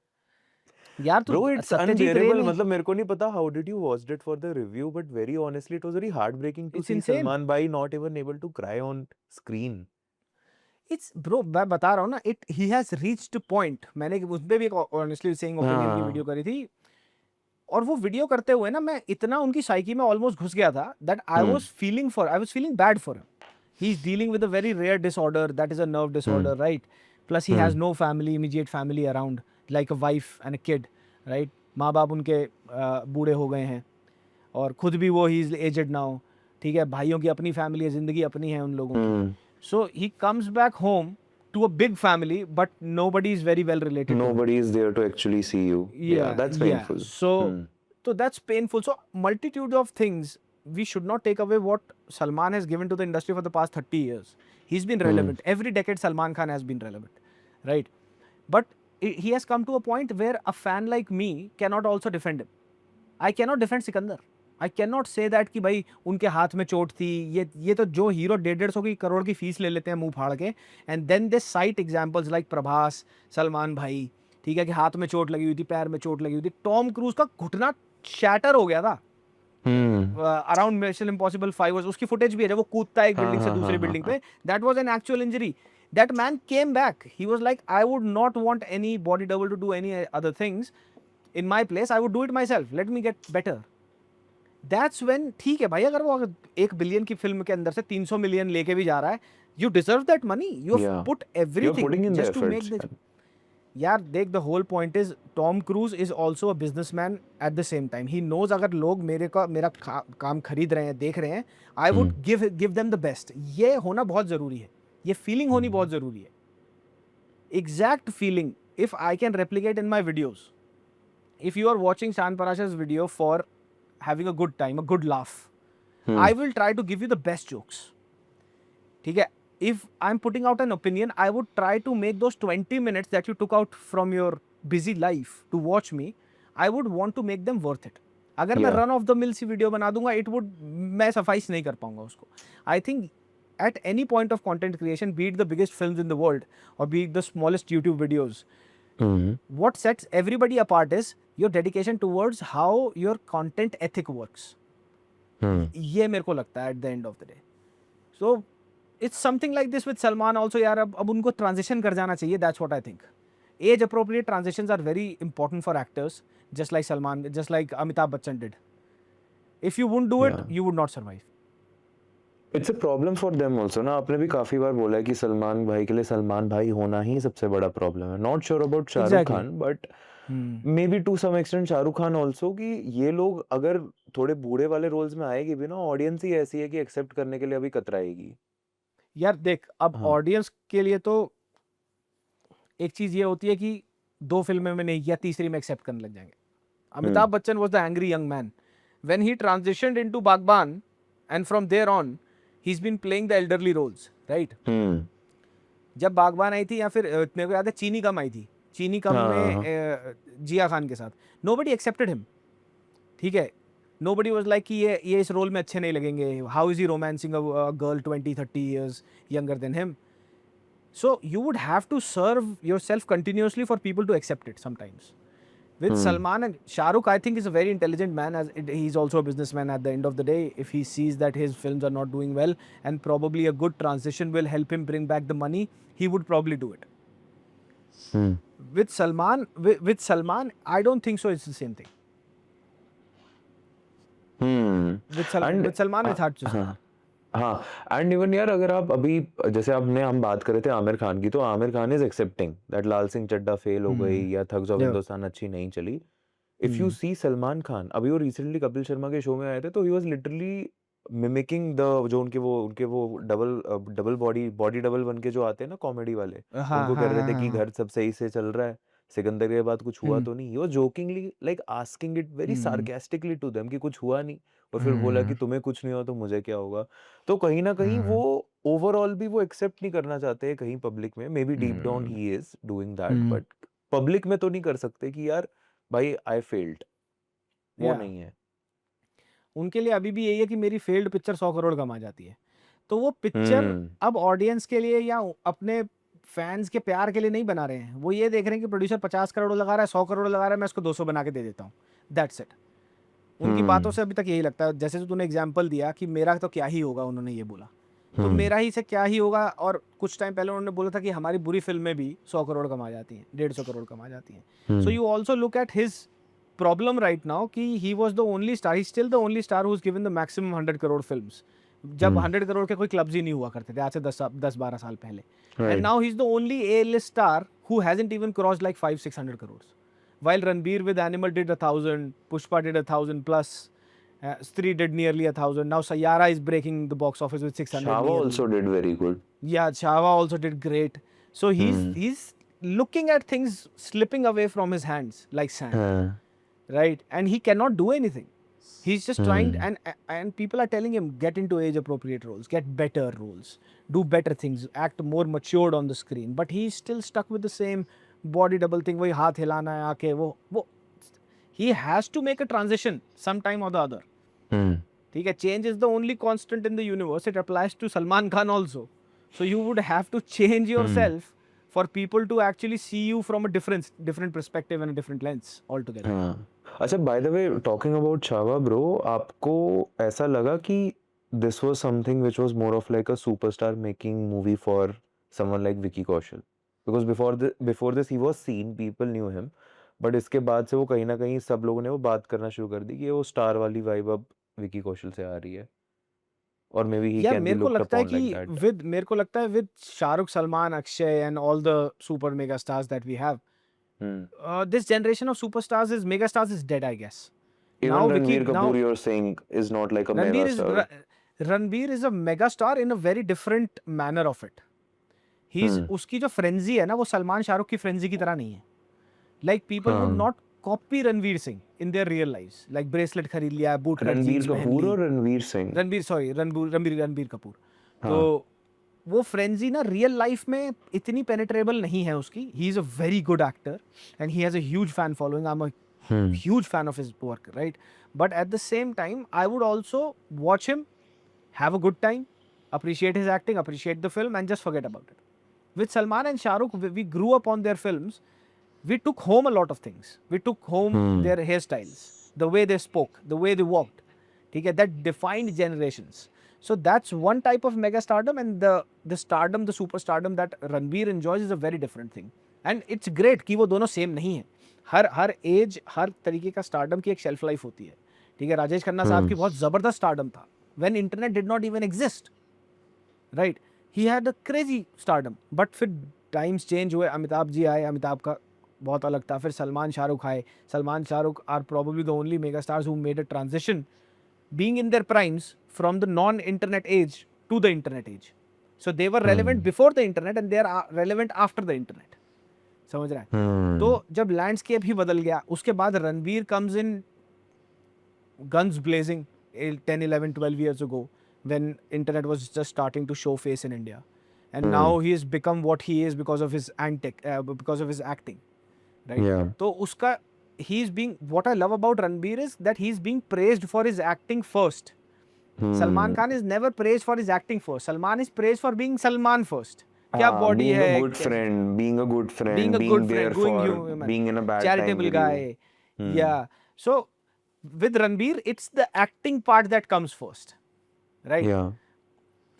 S2: यार
S1: Bro, it's unbearable. मतलब मेरे को नहीं पता how did you watched it for the review, but very honestly it was very heartbreaking to see Salman bhai not even able to cry on screen.
S2: It's bro, मैं बता रहा हूँ ना, he has reached a point. मैंने उस पे भी एक honestly saying opinion की वीडियो करी थी, और वो वीडियो करते हुए ना मैं इतना उनकी साइकी में ऑलमोस्ट घुस गया था that I was feeling bad for him. He's dealing with a very rare disorder that is a nerve disorder, right? Plus he has no family, immediate family around, like a wife and a kid, right? माँ बाप उनके बूढ़े हो गए हैं और खुद भी वो he is aged now. ठीक है, भाइयों की अपनी फैमिली है, जिंदगी अपनी है उन लोगों की. So he comes back home to a big family, but nobody is very well related.
S1: Nobody is there to actually see you. Yeah, that's painful.
S2: So that's painful. So multitude of things. We should not take away what Salman has given to the industry for the past 30 years. He's been relevant. Every decade Salman Khan has been relevant, right? But he has come to a point where a fan like me cannot also defend him. I cannot defend Sikandar. I cannot say that कि भाई उनके हाथ में चोट थी, ये तो जो हीरो 150 की करोड़ की फीस ले लेते हैं मुंह फाड़ के, and then they cite examples like Prabhas, Salman भाई, ठीक है, कि हाथ में चोट लगी हुई थी, पैर में चोट लगी हुई थी. टॉम क्रूज का घुटना शैटर हो गया था अराउंड मिशन इम्पॉसिबल 5, उसकी फुटेज भी है जब वो कूदता है एक बिल्डिंग से दूसरी बिल्डिंग पे. That was an actual injury. That man came back. He was like, I would not want any body double two do any other things in my place. I would do it my self. Let me get better. That's when, ठीक है भाई, अगर वो 1 billion की film के अंदर से 300 million लेके भी जा रहा है, you deserve that money. You have put everything just to make this. यार देख, the whole point is Tom Cruise is also a businessman at the same time. He knows अगर लोग मेरा काम खरीद रहे हैं, देख रहे हैं, I would give them the best. ये होना बहुत ज़रूरी है, ये feeling होनी बहुत ज़रूरी है. Exact feeling, if I can replicate in my videos, if you are watching Shan Parash's video for having a good time, a good laugh, I will try to give you the best jokes. ठीक है? If I'm putting out an opinion, I would try to make those 20 minutes that you took out from your busy life to watch me, I would want to make them worth it. अगर मैं run of the mill सी video बना दूंगा, it would, मैं suffice नहीं कर पाऊंगा उसको. I think at any point of content creation, be it the biggest films in the world or be it the smallest YouTube videos, what sets everybody apart is your dedication towards how your content ethic works. ये मेरे को लगता है at the end of the day. So it's something like this with Salman also. यार अब उनको transition कर जाना चाहिए. That's what I think. Age appropriate transitions are very important for actors, just like Salman, just like Amitabh Bachchan did. If you wouldn't do it, you would not survive.
S1: It's a problem for them also ना. आपने भी काफी बार बोला है कि सलमान भाई के लिए सलमान भाई होना ही सबसे बड़ा प्रॉब्लम है. Not sure about Shahrukh Khan, but maybe to some extent Shahrukh Khan also, कि ये लोग अगर थोड़े बूढ़े वाले रोल्स में आएगी भी ना, ऑडियंस ही ऐसी है कि एक्सेप्ट करने के लिए अभी कतराएगी.
S2: यार देख, अब ऑडियंस के लिए तो एक चीज ये होती है कि 2 फिल्में में नहीं या तीसरी में एक्सेप्ट करने लग जाएंगे. Amitabh Bachchan was the angry young man when he transitioned into Baghban, and from there on he's been playing the elderly roles, right? जब बागबान आई थी, या फिर मेरे को याद है चीनी कम आई थी, चीनी कम में जिया खान के साथ, nobody accepted him. ठीक है, nobody was like कि ये इस रोल में अच्छे नहीं लगेंगे. How is he romancing a girl 20-30 years younger than him? So you would have to serve yourself continuously for people to accept it sometimes. With Salman and Shahrukh, I think is a very intelligent man, as he's also a businessman at the end of the day. If he sees that his films are not doing well and probably a good transition will help him bring back the money, he would probably do it. With Salman, I don't think so. It's the same thing. With Salman, it's hard to say.
S1: हाँ, and even यार अगर आप अभी जैसे हम बात कर रहे थे आमिर खान की, तो Aamir Khan is accepting that Laal Singh Chaddha fail हो गई या थग्स ऑफ हिंदुस्तान अच्छी नहीं चली. If you see Salman Khan, अभी वो रिसेंटली कपिल शर्मा के शो में आए थे, तो he was literally mimicking the जो उनके वो डबल बॉडी डबल बन के जो आते हैं ना कॉमेडी वाले, उनको कह रहे थे कि घर सब सही से चल रहा है, सिकंदर के बाद कुछ हुआ तो नहीं. He was jokingly like asking it very sarcastically to them कि कुछ हुआ नहीं, और फिर बोला कि तुम्हें कुछ नहीं हुआ तो मुझे क्या होगा. तो कहीं ना कहीं वो ओवरऑल भी वो एक्सेप्ट नहीं करना चाहते हैं कहीं पब्लिक में. May be deep down he is doing that, but public में तो नहीं कर सकते कि यार भाई आई फेल्ड. वो नहीं है
S2: उनके लिए. अभी भी यही है कि मेरी फेल्ड पिक्चर 100 करोड़ कमा जाती है, तो वो पिक्चर अब ऑडियंस के लिए या अपने फैंस के प्यार के लिए नहीं बना रहे हैं. वो ये देख रहे हैं कि प्रोड्यूसर 50 करोड़ लगा रहा है, 100 करोड़ लगा रहा है, मैं इसको 200 बना के दे देता हूँ. That's it. उनकी बातों से अभी तक यही लगता है. जैसे तूने एग्जांपल दिया कि मेरा तो क्या ही होगा, उन्होंने ये बोला, तो मेरा ही से क्या ही होगा. और कुछ टाइम पहले उन्होंने बोला था कि हमारी बुरी फिल्में भी 100 करोड़ कमा जाती हैं, 150 करोड़ कमा जाती हैं. So you also look at his problem right now कि he was the only star, he still the only star who is given the maximum 100 crore films. जब 100 करोड़ के कोई क्लब्स ही नहीं हुआ करते थे आज से 10-12 साल पहले. And now he is the only A-list star who hasn't even crossed like 500-600 crore. While Ranbir with Animal did 1,000, Pushpa did 1,000 plus, Stree did nearly 1,000. Now Sayyara is breaking the box office with 600.
S1: Chhaava also did very good.
S2: Yeah, Chhaava also did great. So he's looking at things slipping away from his hands like sand, right? And he cannot do anything. He's just trying, and people are telling him, get into age appropriate roles, get better roles, do better things, act more matured on the screen. But he's still stuck with the same body double thing. वही हाथ हिलाना है आके, वो he has to make a transition sometime or the other. ठीक है, change is the only constant in the universe. It applies to Salman Khan also. So you would have to change yourself for people to actually see you from a different perspective and a different lens altogether.
S1: अच्छा, by the way, talking about Chhaava bro, आपको ऐसा लगा कि this was something which was more of like a superstar making movie for someone like Vicky Kaushal? Because before this he was seen, people knew him, but इसके बाद से वो कहीं ना कहीं सब लोगों ने वो बात करना शुरू कर दी कि वो स्टार वाली वाइब अब विकी कौशल से आ रही है, और may be he can be looked upon like that.
S2: मेरे को लगता है with Shahrukh, Salman, Akshay and all the super mega stars that we have, This generation of superstars is megastars is dead, I guess.
S1: Even
S2: Now
S1: Ranveer
S2: now
S1: Kapoor, you're saying, is not like a
S2: Ranveer is
S1: megastar.
S2: Ranveer is a megastar in a very different manner of it. He's उसकी जो frenzy है ना वो सलमान शाहरुख की frenzy की तरह नहीं है. Like people would not copy Ranveer Singh in their real lives. Like bracelet खरीद लिया, boot cut
S1: Ranveer
S2: jeans पहन
S1: Kapoor
S2: Lee.
S1: or Ranveer Singh?
S2: Ranbir Kapoor. तो वो फ्रेंजी ना रियल लाइफ में इतनी पेनिट्रेबल नहीं है उसकी. He is a very good actor and he has a huge fan following. I am a huge fan of his work, right? But at the same time I would also watch him, have a good time, appreciate his acting, appreciate the film, and just forget about it. With Salman and Shah Rukh, we grew up on their films. We took home a lot of things. We took home their hairstyles, the way they spoke, the way they walked. Okay, that defined generations. So that's one type of mega stardom, and the stardom, the super stardom that Ranveer enjoys is a very different thing. And it's great कि वो दोनों same नहीं है. हर as, हर तरीके का stardom की एक shelf life होती है. ठीक है, राजेश खन्ना साहब की बहुत जबरदस्त स्टारडम था when internet did not even exist. Right, he had a crazy stardom, but फिर times change हुए, अमिताभ जी आए, अमिताभ का बहुत अलग था, फिर सलमान शाहरुख आए. Salman Shahrukh are probably the only mega stars who made a transition, being in their primes, from the non-internet age to the internet age. So they were relevant before the internet and they are relevant after the internet. समझ रहा है? तो जब landscape ही बदल गया, उसके बाद Ranveer comes in guns blazing 10, 11, 12 years ago, when internet was just starting to show face in India. And now he has become what he is because of his because of his acting, right?
S1: Yeah.
S2: So uska, he's being, what I love about Ranbir is that he's being praised for his acting first. Salman Khan is never praised for his acting first. Salman is praised for being Salman first. क्या body
S1: being
S2: है,
S1: a good friend, being a good friend,
S2: being a
S1: being
S2: good
S1: there
S2: friend, going
S1: for,
S2: human,
S1: being in a bad
S2: charitable
S1: time
S2: guy. Yeah. So with Ranbir, it's the acting part that comes first, right?
S1: Yeah.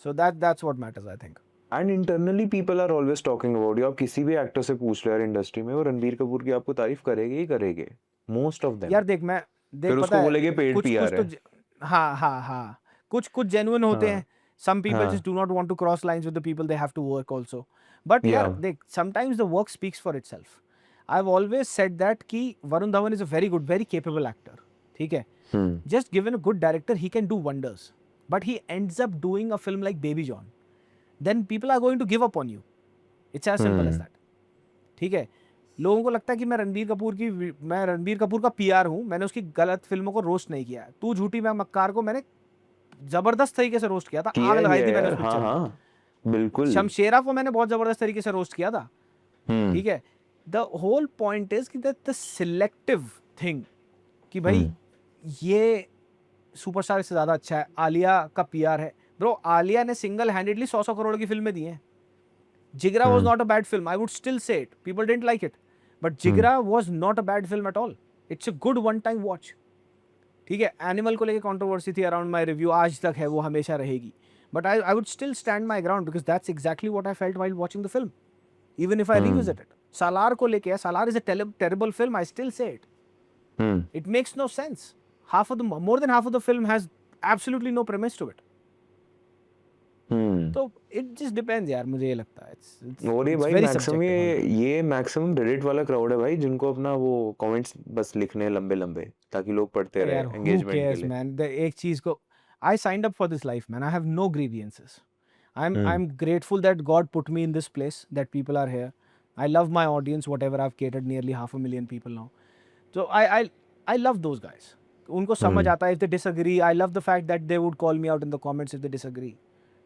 S2: So that's what matters, I think.
S1: And internally people are always talking about you. आप किसी भी actor से पूछ लो यार industry में, वो रणबीर कपूर की आपको तारीफ करेंगे ही करेंगे. Most of them.
S2: यार देख
S1: फिर उसको बोलेंगे पेड PR है.
S2: हाँ, कुछ जेन्युइन होते हैं. Some people just do not want to cross lines with the people they have to work also. But यार देख, sometimes the work speaks for itself. I've always said that कि Varun Dhawan is a very good, very capable actor. ठीक है? Just given a good director, he can do wonders. But he ends up doing a film like Baby John. Then people are going to give up on you. It's as simple as that. ठीक है? लोगों को लगता है कि मैं रणबीर कपूर का PR हूँ, मैंने उसकी गलत फिल्मों को रोस्ट नहीं किया. तू झूठी मैं मक्कार को मैंने जबरदस्त तरीके से रोस्ट किया था. आग लगाई थी मैंने उस पिक्चर में.
S1: हाँ, बिल्कुल.
S2: शमशेरा को मैंने बहुत जबरदस्त तरीके से रोस्ट किया था. ठीक है? The whole point is कि the selective thing कि भाई ये सुपरस्टार से ज्यादा अच्छा है. आलिया का PR है. ब्रो, आलिया ने सिंगल हैंडेडली 100 करोड़ की फिल्में दी हैं. जिगरा was not a bad film. I would still say it. People didn't like it. But Jigra was not a bad film at all. It's a good one-time watch. ठीक है? Animal को लेके controversy थी around my review, आज तक है, वो हमेशा रहेगी. But I would still stand my ground because that's exactly what I felt while watching the film. Even if I revisit it. Salaar को लेके, Salaar is a terrible film. I still say it. It makes no sense. More than half of the film has absolutely no premise to it. तो it just depends यार, मुझे ये लगता है.
S1: और ये भाई मैक्सिमम ये मैक्सिमम रेडिट वाला क्राउड है भाई, जिनको अपना वो कमेंट्स बस लिखने लंबे ताकि लोग पढ़ते रहे एंगेजमेंट के लिए.
S2: Man, एक चीज को, I signed up for this life, man. I have no grievances. I'm grateful that God put me in this place, that people are here. I love my audience, whatever. I've catered nearly 500,000 people now. So I love those guys. उनको समझ आता है. If they disagree, I love the fact that they would call me out in the comments if they disagree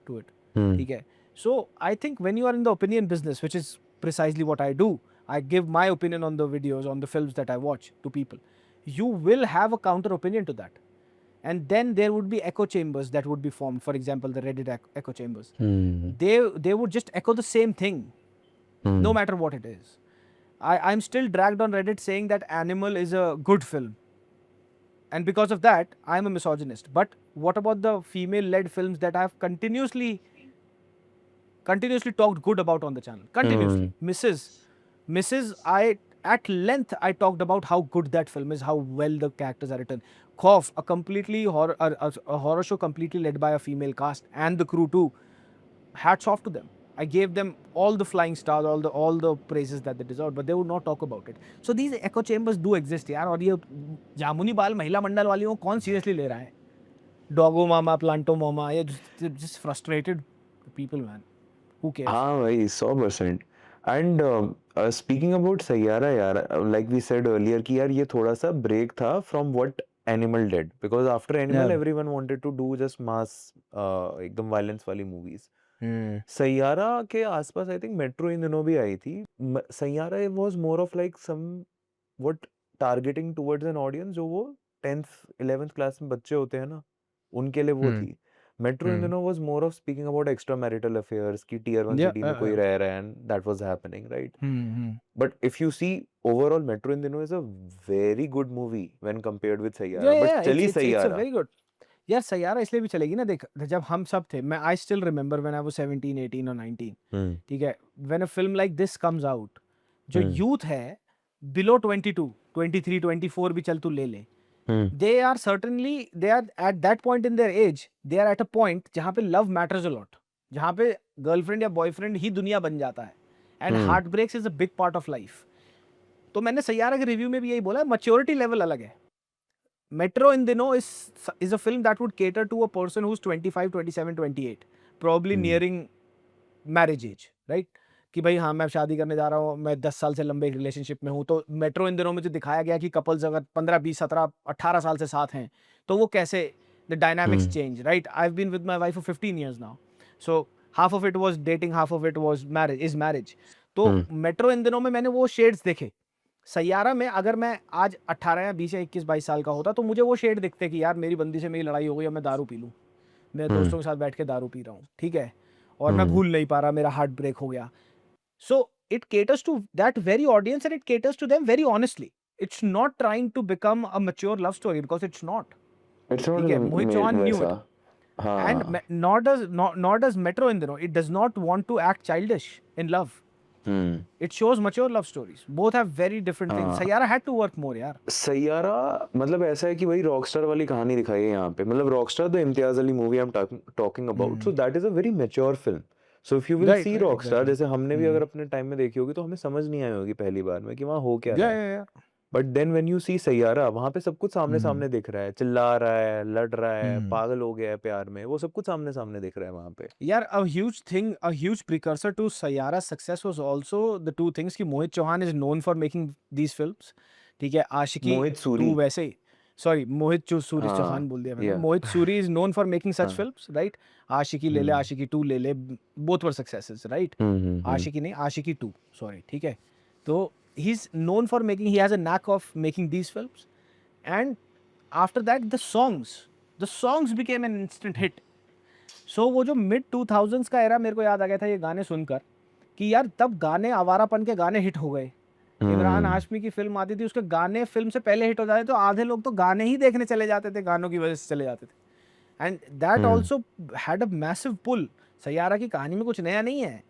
S2: to it. ठीक है? So I think when you are in the opinion business, which is precisely what I do, I give my opinion on the videos, on the films that I watch to people. You will have a counter opinion to that. And then there would be echo chambers that would be formed. For example, the Reddit echo chambers. They would just echo the same thing, no matter what it is. I'm still dragged on Reddit saying that Animal is a good film. And because of that, I'm a misogynist. But what about the female-led films that I've continuously talked good about on the channel? Continuously. Mrs. At length, I talked about how good that film is, how well the characters are written. Khauf, a completely a horror show completely led by a female cast and the crew too. Hats off to them. I gave them all the flying stars, all the praises that they deserved, but they would not talk about it. So these echo chambers do exist यार, और ये जामुनी बाल महिला मंडल वालियों को कौन seriously ले रहा है? Doggo mama, planto mama, ये just frustrated people, man. Who cares?
S1: हाँ भाई 100%. And speaking about सैयारा यार, like we said earlier कि यार ये थोड़ा सा break था from what Animal did, because after Animal
S2: Yeah.
S1: everyone wanted to do just mass एकदम violence वाली movies. सैयारा के आसपास आई थिंक मेट्रो इन दिनों भी आई थी. Saiyaara was more of like some what targeting towards an audience जो वो 10th 11th क्लास में बच्चे होते हैं ना, उनके लिए वो थी. मेट्रो इन दिनों was more of speaking about extramarital affairs कि tier 1
S2: Yeah,
S1: city में कोई रह रहा है and that was happening, right?
S2: Hmm.
S1: But if you see overall Metro in Dino is a very good movie when compared with
S2: Yeah,
S1: Sayyara. But
S2: yeah,
S1: चली
S2: it's a
S1: Saiyaara.
S2: very good. यार सैयारा इसलिए भी चलेगी ना, देख जब हम सब थे, मैं I still remember when I was 17 18 और 19, ठीक है, when a film like this comes out, जो यूथ है बिलो 22 23 24 भी चल तू ले ले, they are certainly, they are at that point in their age, they are at a point जहाँ पे love matters a lot, जहाँ पे गर्लफ्रेंड या बॉयफ्रेंड ही दुनिया बन जाता है, and heart breaks is a big part of life. तो मैंने सैयारा के रिव्यू में भी यही बोला, मैच्योरिटी लेवल अलग है. Metro in Dino is a film that would cater to a person who's 25, 27, 28, probably nearing marriage age, right? कि भाई हाँ मैं शादी करने जा रहा हूँ, मैं 10 साल से लंबे एक रिलेशनशिप में हूँ. तो मेट्रो इन दिनों में जो दिखाया गया कि कपल्स अगर 15, 20, 17, 18 साल से साथ हैं, तो वो कैसे the dynamics change, right? I've been with my wife for 15 years now. So half of it was dating, half of it was marriage. तो मेट्रो इन दिनों में मैंने वो शेड्स देखे. सैयारा में अगर मैं आज 18 या 20 या 21, 22 साल का होता, तो मुझे वो शेड दिखते कि यार मेरी बंदी से मेरी लड़ाई हो गई और मैं दारू पी लूँ, मैं दोस्तों के साथ बैठ के दारू पी रहा हूँ, ठीक है, और मैं भूल नहीं पा रहा, मेरा हार्ट ब्रेक हो गया. So it caters to that very audience and it caters to them very honestly. It's not trying to become a mature love story because it's not.
S1: It's not
S2: ठीक है, मोहित चौहान knew it.
S1: हाँ.
S2: And nor does Metro in Dino. It does not want to act childish in love. It shows mature love stories. Both have very different things. Saiyaara had to work more यार.
S1: सैयारा मतलब ऐसा है कि भाई Rockstar वाली कहानी दिखाई है यहाँ पे. मतलब Rockstar the Imtiaz Ali movie I am talking about. So that is a very mature film. So if you will see Rockstar, जैसे हमने भी अगर अपने टाइम में देखी होगी, तो हमें समझ नहीं आई होगी पहली बार में कि वहाँ हो क्या रहा है. But then when you see Saiyaara, वहाँ पे सब कुछ सामने सामने दिख रहा है, चिल्ला रहा है, लड़ रहा है, पागल हो गया है प्यार में, वो सब कुछ सामने सामने दिख रहा है वहाँ पे.
S2: यार a huge thing, a huge precursor to Sayyara's success was also the two things कि Mohit Chauhan is known for making these films. ठीक है, आशिकी
S1: मोहित सूरी.
S2: 2 वैसे ही, सॉरी मोहित सूरी चौहान बोल दिया मैंने. मोहित Suri is known for making such films, right? आशिकी ले ले, आशिकी 2 ले ले, both were successes, right? आशिकी नहीं, आशिकी 2, sorry, ठीक है. तो he's known for making, he has a knack of making these films, and after that the songs became an instant hit. So वो जो mid 2000s का एरा मेरे को याद आ गया था ये गाने सुनकर कि यार तब गाने, आवारापन के गाने हिट हो गए. इमरान हाशमी की फिल्म आती थी, उसके गाने फिल्म से पहले हिट हो जाते, तो आधे लोग तो गाने ही देखने चले जाते थे, गानों की वजह से चले जाते थे. And that also had a massive pull. Saiyaara की कहानी में कुछ नया नहीं है,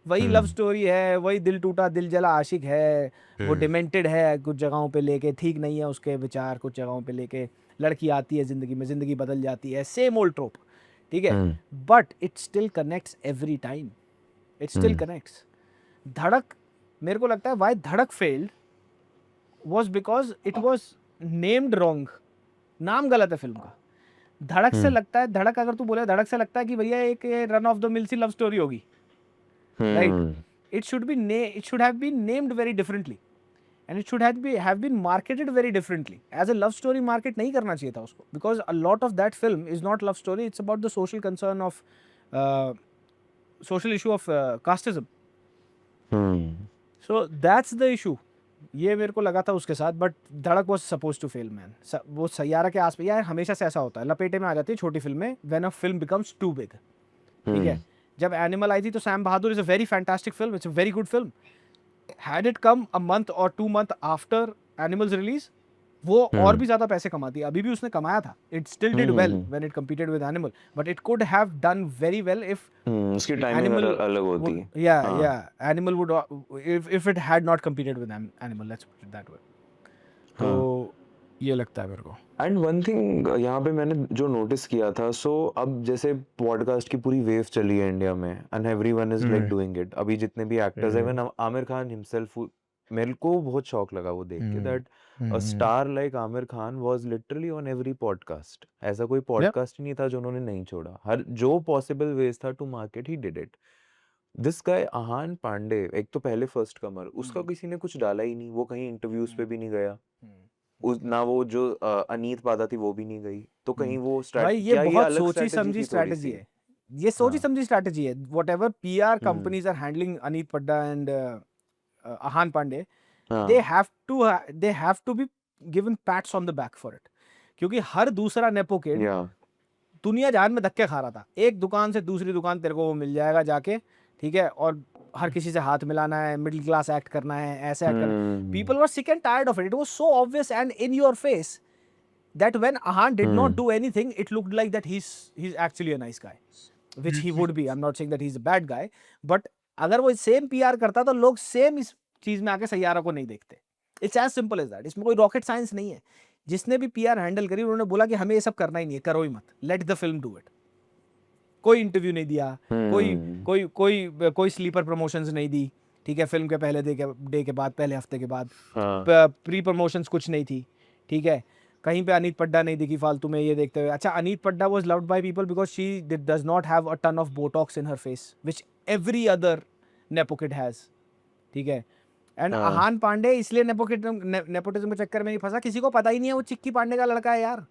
S2: वही लव स्टोरी है, वही दिल टूटा दिल जला आशिक है, वो डिमेंटेड है कुछ जगहों पे लेके, ठीक नहीं है उसके विचार कुछ जगहों पे लेके, लड़की आती है जिंदगी में, जिंदगी बदल जाती है, सेम ओल्ड ट्रोप, ठीक है, but it still connects every time. It still connects. धड़क, मेरे को लगता है व्हाई धड़क failed was because it was named wrong. नाम गलत है फिल्म का. धड़क से लगता है, धड़क अगर तू बोले धड़क से लगता है कि भैया एक रन ऑफ द मिल सी लव स्टोरी होगी, right? It should have been named very differently, and it should have been marketed very differently. As a love story market नहीं करना चाहिए था उसको, because a lot of that film is not love story. It's about the social concern of social issue of casteism. So that's the issue. ये मेरे को लगा था उसके साथ, बट धड़क was supposed to fail, man. वो सैयारा के आसपास यार हमेशा से ऐसा होता है, लपेटे में आ जाती है छोटी फिल्में when a film becomes too big. ठीक है, जब एनिमल आई थी तो Sam Bahadur is a very fantastic film, it's a very good film. Had it come a month और 2 months आफ्टर एनिमल्स रिलीज, वो और भी ज्यादा पैसे कमाती है. अभी भी उसने कमाया था. It still did well when it competed with animal, but it could have done very well if
S1: उसकी टाइमिंग अलग होती है.
S2: या animal would, if it had not competed with animal, let's put it that way. तो ये लगता है मेरे को।
S1: एंड वन थिंग यहाँ पे मैंने जो नोटिस किया था, सो अब जैसे पॉडकास्ट की पूरी वेव चली है इंडिया में and everyone is like doing it. अभी जितने भी एक्टर्स हैं, इवन आमिर खान हिमसेल्फ, मेरे को बहुत शौक लगा वो देख के that a star like Aamir Khan was literally on every podcast. ऐसा कोई पॉडकास्ट ही नहीं था जो उन्होंने नहीं छोड़ा, हर जो पॉसिबल वेज था to market he did it. This guy Ahaan Panday, एक तो पहले फर्स्ट कमर, उसका किसी ने कुछ डाला ही नहीं, वो कहीं इंटरव्यूज पे भी नहीं गया, ना वो जो अनीत पादा थी वो भी नहीं गई, तो कहीं वो
S2: भाई ये
S1: क्या ये
S2: बहुत
S1: अलग
S2: सोची
S1: स्ट्रेटेजी
S2: समझी
S1: थी थोड़ी
S2: स्ट्रैटेजी
S1: सी?
S2: है, ये सोची
S1: हाँ
S2: समझी स्ट्रैटेजी है। Whatever PR companies are handling Aneet Padda and Ahaan Panday, they
S1: हाँ
S2: have to be given pats on the back for it, क्योंकि हर दूसरा नेपो किड
S1: या
S2: दुनिया जान में धक्के खा रहा था, एक दुकान से दूसरी दुकान तेरे को वो मिल जाएगा जाके, ठीक है, और हर किसी से हाथ मिलाना है, मिडिल क्लास एक्ट करना है, ऐसे एक्ट करना। People were sick and tired of it, it was so obvious and in your face that when Ahan did not do anything, it looked like that he's actually a nice guy, which he would be. I'm not saying that he's a bad guy, but अगर वो same PR करता तो लोग same इस चीज में आके सैयारा को नहीं देखते। It's as simple as that, इसमें कोई रॉकेट साइंस नहीं है। जिसने भी पीआर हैंडल करी उन्होंने बोला कि हमें ये सब करना ही नहीं है, करो ही मत, let the film do it. कोई इंटरव्यू नहीं दिया, कोई स्लीपर प्रमोशंस नहीं दी, ठीक है, फिल्म के पहले डे के बाद, पहले हफ्ते के बाद प्री प्रमोशंस कुछ नहीं थी, ठीक है, कहीं पे अनीत पड्डा नहीं दिखी फालतू में ये देखते हुए। अच्छा, Aneet Padda was loved by people because she does not have a ton of botox in her face which every other nepo kid has, ठीक है। एंड आहान पांडे इसलिए नेपोटिज्म के चक्कर में नहीं फंसा, किसी को पता ही नहीं है वो चिक्की पांडे का लड़का है यार।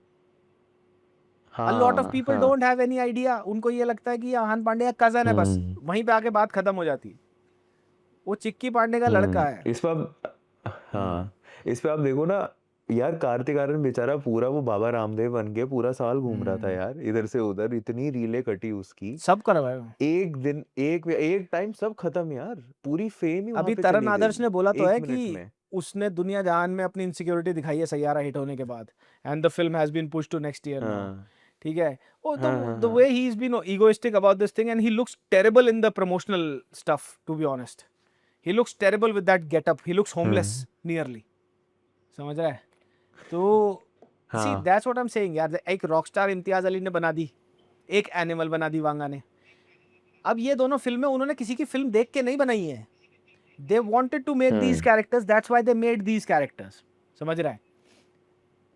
S2: A lot of people don't have any idea, उनको ये लगता है कि आहान पांडे का कजन है, बस वहीं पे आके बात खत्म हो जाती है। वो चिक्की पांडे का लड़का है।
S1: इस पे आप देखो ना यार, कार्तिक आर्यन बेचारा पूरा वो बाबा रामदेव बन के पूरा साल घूम रहा था यार, इधर से उधर, इतनी रीले कटी उसकी,
S2: सब करवाया
S1: एक दिन एक टाइम सब खत्म यार, पूरी फेम ही वहां
S2: अभी
S1: पे
S2: तरन
S1: चली
S2: आदर्श
S1: गई
S2: ने बोला तो है
S1: 1 मिनट
S2: कि
S1: में।
S2: उसने दुनिया जहान में अपनी इनसिक्योरिटी दिखाई है सैयारा हिट होने के बाद, and the film has been pushed to next year now, ठीक है। Oh the way he is been egoistic about this thing and he looks terrible in the promotional stuff, to be honest. He looks terrible with that getup, he looks homeless nearly, समझ रहा है? तो see that's what I am saying यार, एक Rockstar Imtiaz Ali ने बना दी, एक animal बना दी वांगा ने। अब ये दोनों फिल्में उन्होंने किसी की फिल्म देख के नहीं बनाई है, they wanted to make these characters, that's why they made these characters, समझ रहा है?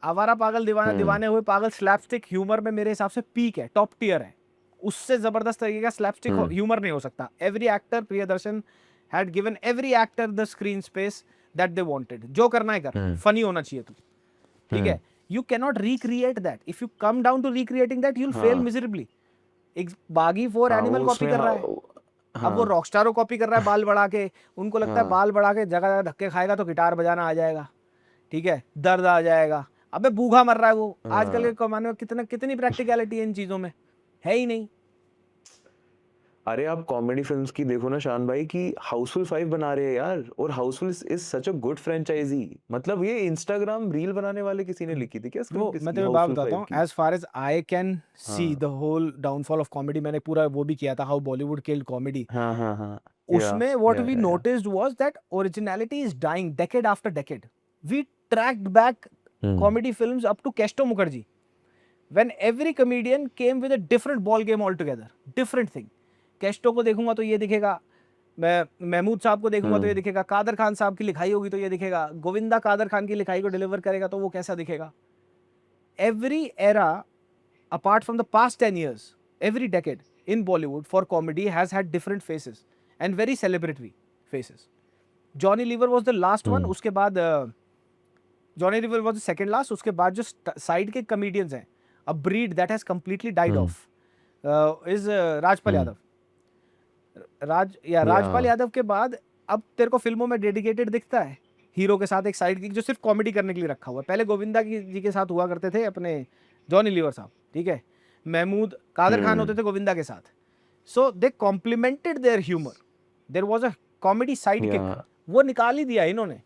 S2: आवारा पागल दीवाने हुए पागल स्लैपस्टिक ह्यूमर में मेरे हिसाब से पीक है, टॉप टियर है, उससे जबरदस्त तरीके का स्लैपस्टिक ह्यूमर नहीं हो सकता। Every actor, Priyadarshan had given every actor the screen space that they wanted, जो करना है कर, फनी होना चाहिए तू, ठीक है। You cannot recreate that, if you come down to recreating that you'll fail miserably। एक बागी 4 एनिमल कॉपी कर रहा है, अब वो रॉकस्टार को कॉपी कर रहा है बाल बढ़ा के, उनको लगता है बाल बढ़ा के जगह जगह धक्के खाएगा तो गिटार बजाना आ जाएगा, ठीक है, दर्द आ जाएगा। अबे भूखा मर रहा है वो, आजकल के जमाने में कितनी प्रैक्टिकलिटी है इन चीजों में, है ही नहीं।
S1: अरे आप कॉमेडी फिल्म्स की देखो ना शान भाई, कि हाउसफुल 5 बना रहे हैं यार, और Housefull is such a good franchise. मतलब ये इंस्टाग्राम रील बनाने वाले किसी ने लिखी थी क्या
S2: वो मैं तुम्हें बात बताता हूँ, as far as I can see the whole downfall of comedy, मैंने पूरा वो भी किया था, हाउ बॉलीवुड किल्ड कॉमेडी। उसमें what we noticed was that originality is dying decade after decade. We tracked back comedy films up to Kesto Mukherjee, when every comedian came with a different ball game altogether, different thing. Kesto को देखूंगा तो ये दिखेगा, मैं महमूद साहब को देखूंगा तो ये दिखेगा, कादर खान साहब की लिखाई होगी तो ये दिखेगा, गोविंदा कादर खान की लिखाई को डिलीवर करेगा तो वो कैसा दिखेगा। Every era apart from the past 10 years, every decade in Bollywood for comedy has had different faces and very celebratory faces. Johnny Lever was the last one, उसके बाद Johnny Lever was the second last, उसके बाद जो साइड के कॉमेडियंस हैं, a breed that has completely died off is Rajpal Yadav. Rajpal Yadav के बाद अब तेरे को फिल्मों में डेडिकेटेड दिखता है हीरो के साथ एक साइड की जो सिर्फ कॉमेडी करने के लिए रखा हुआ है। पहले गोविंदा जी के साथ हुआ करते थे अपने जॉनी लीवर साहब, ठीक है, महमूद कादर खान होते थे गोविंदा के साथ, so they complemented their humour, there was a comedy sidekick, वो निकाल ही दिया इन्होंने।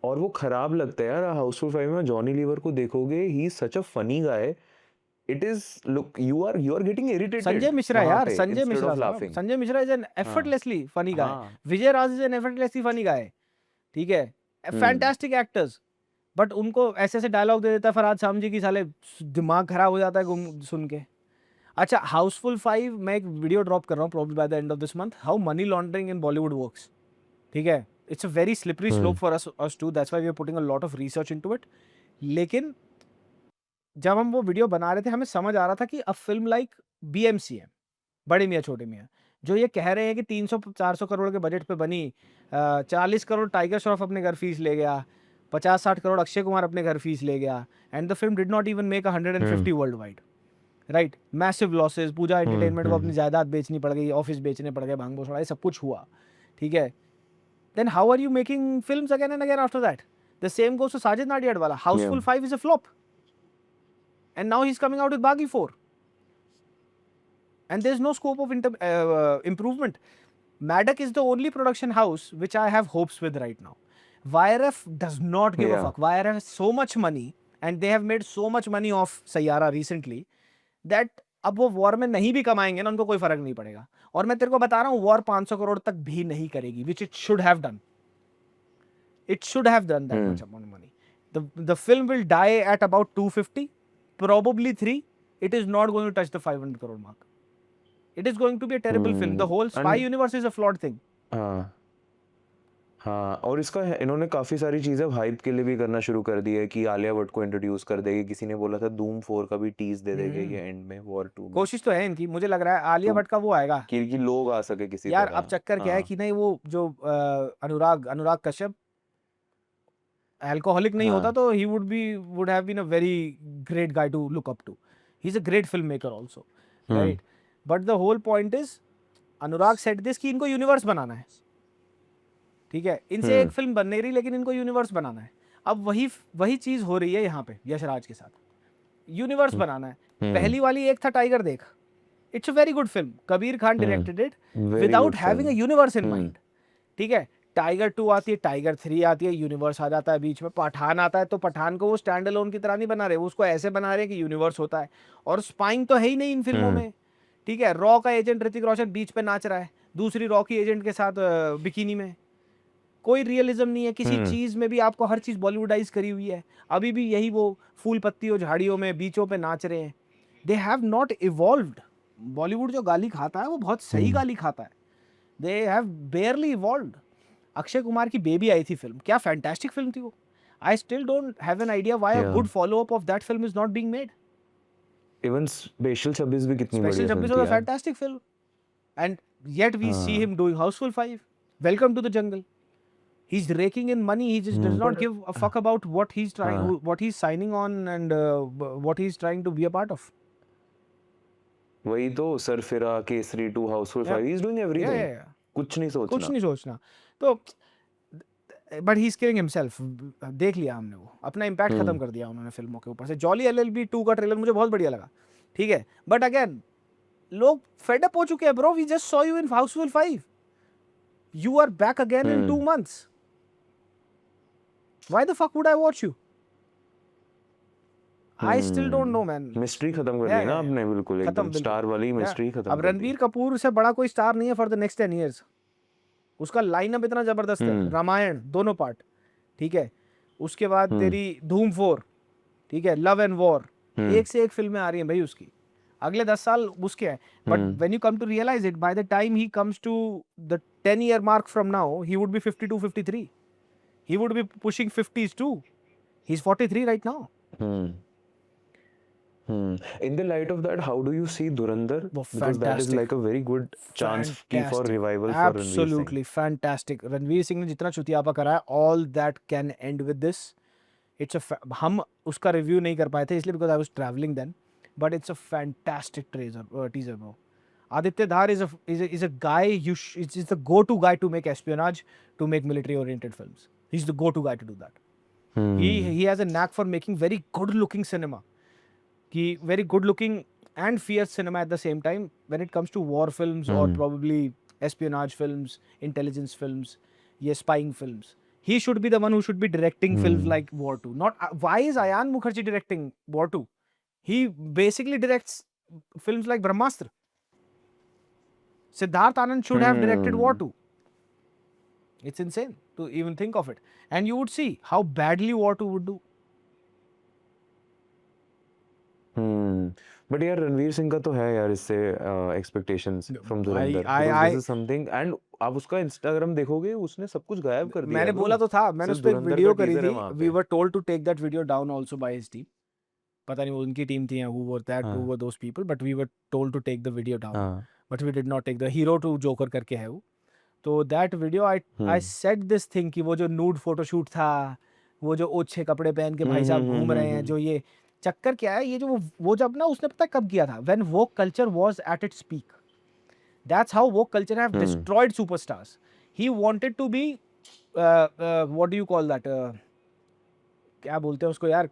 S1: और वो खराब लगता है यार, हाउसफुल 5 में जॉनी लीवर को देखोगे, he is such a funny guy, it is look you are getting irritated।
S2: Sanjay Mishra यार, Sanjay Mishra is an effortlessly funny guy, Vijay Raj is an effortlessly funny guy, ठीक है, fantastic actors, बट उनको ऐसे ऐसे डायलॉग दे देता है फरहाद सामजी की साले दिमाग खराब हो जाता है सुन के. अच्छा, हाउसफुल 5 मैं एक वीडियो ड्रॉप कर रहा हूँ probably by the end of this month, how money laundering in Bollywood works. ठीक है, it's a very slippery slope for us too, that's why we are putting a lot of research into it. लेकिन जब हम वो video बना रहे थे हमें समझ आ रहा था कि अ फिल्म लाइक BMCM, बड़े मियाँ छोटे मियाँ, जो ये कह रहे हैं कि 300-400 करोड़ के बजट पे बनी, 40 करोड़ टाइगर श्रॉफ अपने घर फीस ले गया, 50-60 करोड़ अक्षय कुमार अपने घर फीस ले गया, and the film did not even make 150 world wide, right. Massive losses, Pooja Entertainment को अपनी जायदाद बेचनी पड़ गई, ऑफिस बेचने पड़ गए, भांग भोसड़ा, ये सब कुछ हुआ. ठीक है, then how are you making films again and again after that? The same goes to Sajid Nadiadwala. Housefull 5 is a flop, and now he's coming out with Baghi 4, and there's no scope of improvement. Madak is the only production house which I have hopes with right now. YRF does not give a fuck. YRF has so much money and they have made so much money off Sayyara recently that अब वो war में नहीं भी कमाएंगे ना, उनको कोई फर्क नहीं पड़ेगा. और मैं तेरे को बता रहा हूँ, वॉर 500 करोड़ तक भी नहीं करेगी, which it should have done. It should have done that much amount of money. The film will die at about 250. Probably 3. It is not going to touch the 500 crore mark. It is going to be a terrible film. The whole spy universe is a flawed thing.
S1: हाँ, और इसका इन्होंने काफी सारी चीजें hype के लिए भी करना शुरू कर दी है कि आलिया भट्ट को इंट्रोड्यूस कर देगी. किसी ने बोला था धूम 4 का भी टीज दे देंगे ये एंड में वॉर 2 में.
S2: कोशिश तो है इनकी, मुझे लग रहा है आलिया भट्ट का वो आएगा
S1: कि लोग आ सके किसी
S2: यार.
S1: तरह.
S2: अब चक्कर क्या है कि नहीं, वो जो अनुराग कश्यप अल्कोहलिक नहीं होता तो he would have been a very great guy to look up to. He's a great filmmaker also, right? But the whole point is, Anurag said this कि इनको यूनिवर्स बनाना है. ठीक है, इनसे एक फिल्म बन नहीं रही लेकिन इनको यूनिवर्स बनाना है. अब वही चीज हो रही है यहाँ पे यशराज के साथ. यूनिवर्स बनाना है. पहली वाली एक था टाइगर देख, it's a very good film. Kabir Khan directed it without having a universe in mind. ठीक है, टाइगर 2 आती है, टाइगर 3 आती है, यूनिवर्स आ जाता है बीच में. पठान आता है तो पठान को वो स्टैंड अलोन की तरह नहीं बना रहे, वो उसको ऐसे बना रहे कि यूनिवर्स होता है. और स्पाइंग तो है ही नहीं इन फिल्मों में. ठीक है, रॉ का एजेंट ऋतिक रोशन बीच पे नाच रहा है दूसरी रॉ की एजेंट के साथ बिकिनी में. कोई रियलिज्म नहीं है किसी चीज में भी. आपको हर चीज बॉलीवुडाइज करी हुई है. अभी भी यही वो फूल पत्तियों झाड़ियों में बीचों पे नाच रहे हैं. They have not evolved. Bollywood जो गाली खाता है वो बहुत सही गाली खाता है. They have बेयरली evolved. Akshay Kumar की बेबी आई थी फिल्म, क्या फैंटास्टिक फिल्म थी वो. I still don't have an idea why a good follow up of that film is not being made.
S1: Even special 26 भी कितनी बढ़िया
S2: special 26 was a fantastic film and yet we see him doing Housefull 5. Welcome to the jungle. He's raking in money. He just does not give a fuck about what he's signing on and what he's trying to be a part of.
S1: वही तो Sarfira, Kesari 2, Housefull 5, he's doing everything. कुछ नहीं सोचना.
S2: तो but he's killing himself. देख लिया हमने, वो अपना इम्पैक्ट खत्म कर दिया उन्होंने फिल्मों के ऊपर से. जॉली LLB 2 का ट्रेलर मुझे बहुत बढ़िया लगा. ठीक है, बट अगेन लोग फेड अप हो चुके हैं. Bro, we just saw you in Housefull 5. You are back again in 2 months. Why the fuck would I watch you? I still don't know, man.
S1: Mystery खत्म कर दी ना आपने बिल्कुल. एकदम स्टार वाली मिस्ट्री खत्म.
S2: अब रणवीर कपूर से बड़ा कोई स्टार नहीं है फॉर द नेक्स्ट 10 years. उसका लाइनअप इतना जबरदस्त है. रामायण दोनों पार्ट, ठीक है. उसके बाद तेरी धूम 4, ठीक है, लव एंड वॉर, एक से एक फिल्में आ रही हैं भाई उसकी. अगले 10 साल उसके हैं. But when you come to realise it, by the time he comes to the 10-year mark from now, he would be 52, 53. He would be pushing 50s too. He's 43 right now.
S1: In the light of that, how do you see Dhurandhar? Because that is like a very good chance for revival for Ranveer Singh.
S2: Absolutely fantastic. Ranveer Singh ने जितना चुतियापा करा है, all that can end with this. It's a हम उसका review नहीं कर पाए थे इसलिए because I was traveling then. But it's a fantastic teaser, bro. Aditya Dhar is a guy is the go-to guy to make espionage, to make military-oriented films. He's the go-to guy to do that. He has a knack for making very good-looking cinema. Very good-looking and fierce cinema at the same time when it comes to war films or probably espionage films, intelligence films, spying films. He should be the one who should be directing films like War 2. Why is Ayan Mukherjee directing War 2? He basically directs films like Brahmastra. Siddharth Anand should have directed War 2. It's insane to even think of it. And you would see how badly War 2 would do.
S1: But यार रणवीर सिंह का तो है यार इससे expectations from Dhurandhar, because this is something, and आप उसका Instagram देखोगे उसने सब कुछ गायब कर दिया
S2: मैंने
S1: bro.
S2: बोला तो था, मैंने उस
S1: सिर्फ
S2: पर एक
S1: धुरंधर
S2: वीडियो
S1: का
S2: करी
S1: टीजर है
S2: थी,
S1: वहाँ
S2: वी
S1: पे.
S2: Were told to take that video down also by his team, पता नहीं वो उनकी टीम थी या हु वर दैट, हु
S1: हाँ
S2: were those people, but we were told to take the video down,
S1: हाँ
S2: but we did not take the hero to joker करके है वो. तो that video I said this thing कि वो जो नूड photoshoot था, वो जो ओछे कपड़े पहन के भाई साहब घूम रहे हैं, जो ये चक्कर क्या है, ये जो वो जब ना उसने पता कब किया था, व्हेन वो culture was at its peak. That's how woke culture have destroyed superstars. He wanted to be what do you call that? क्या बोलते हैं उसको यार,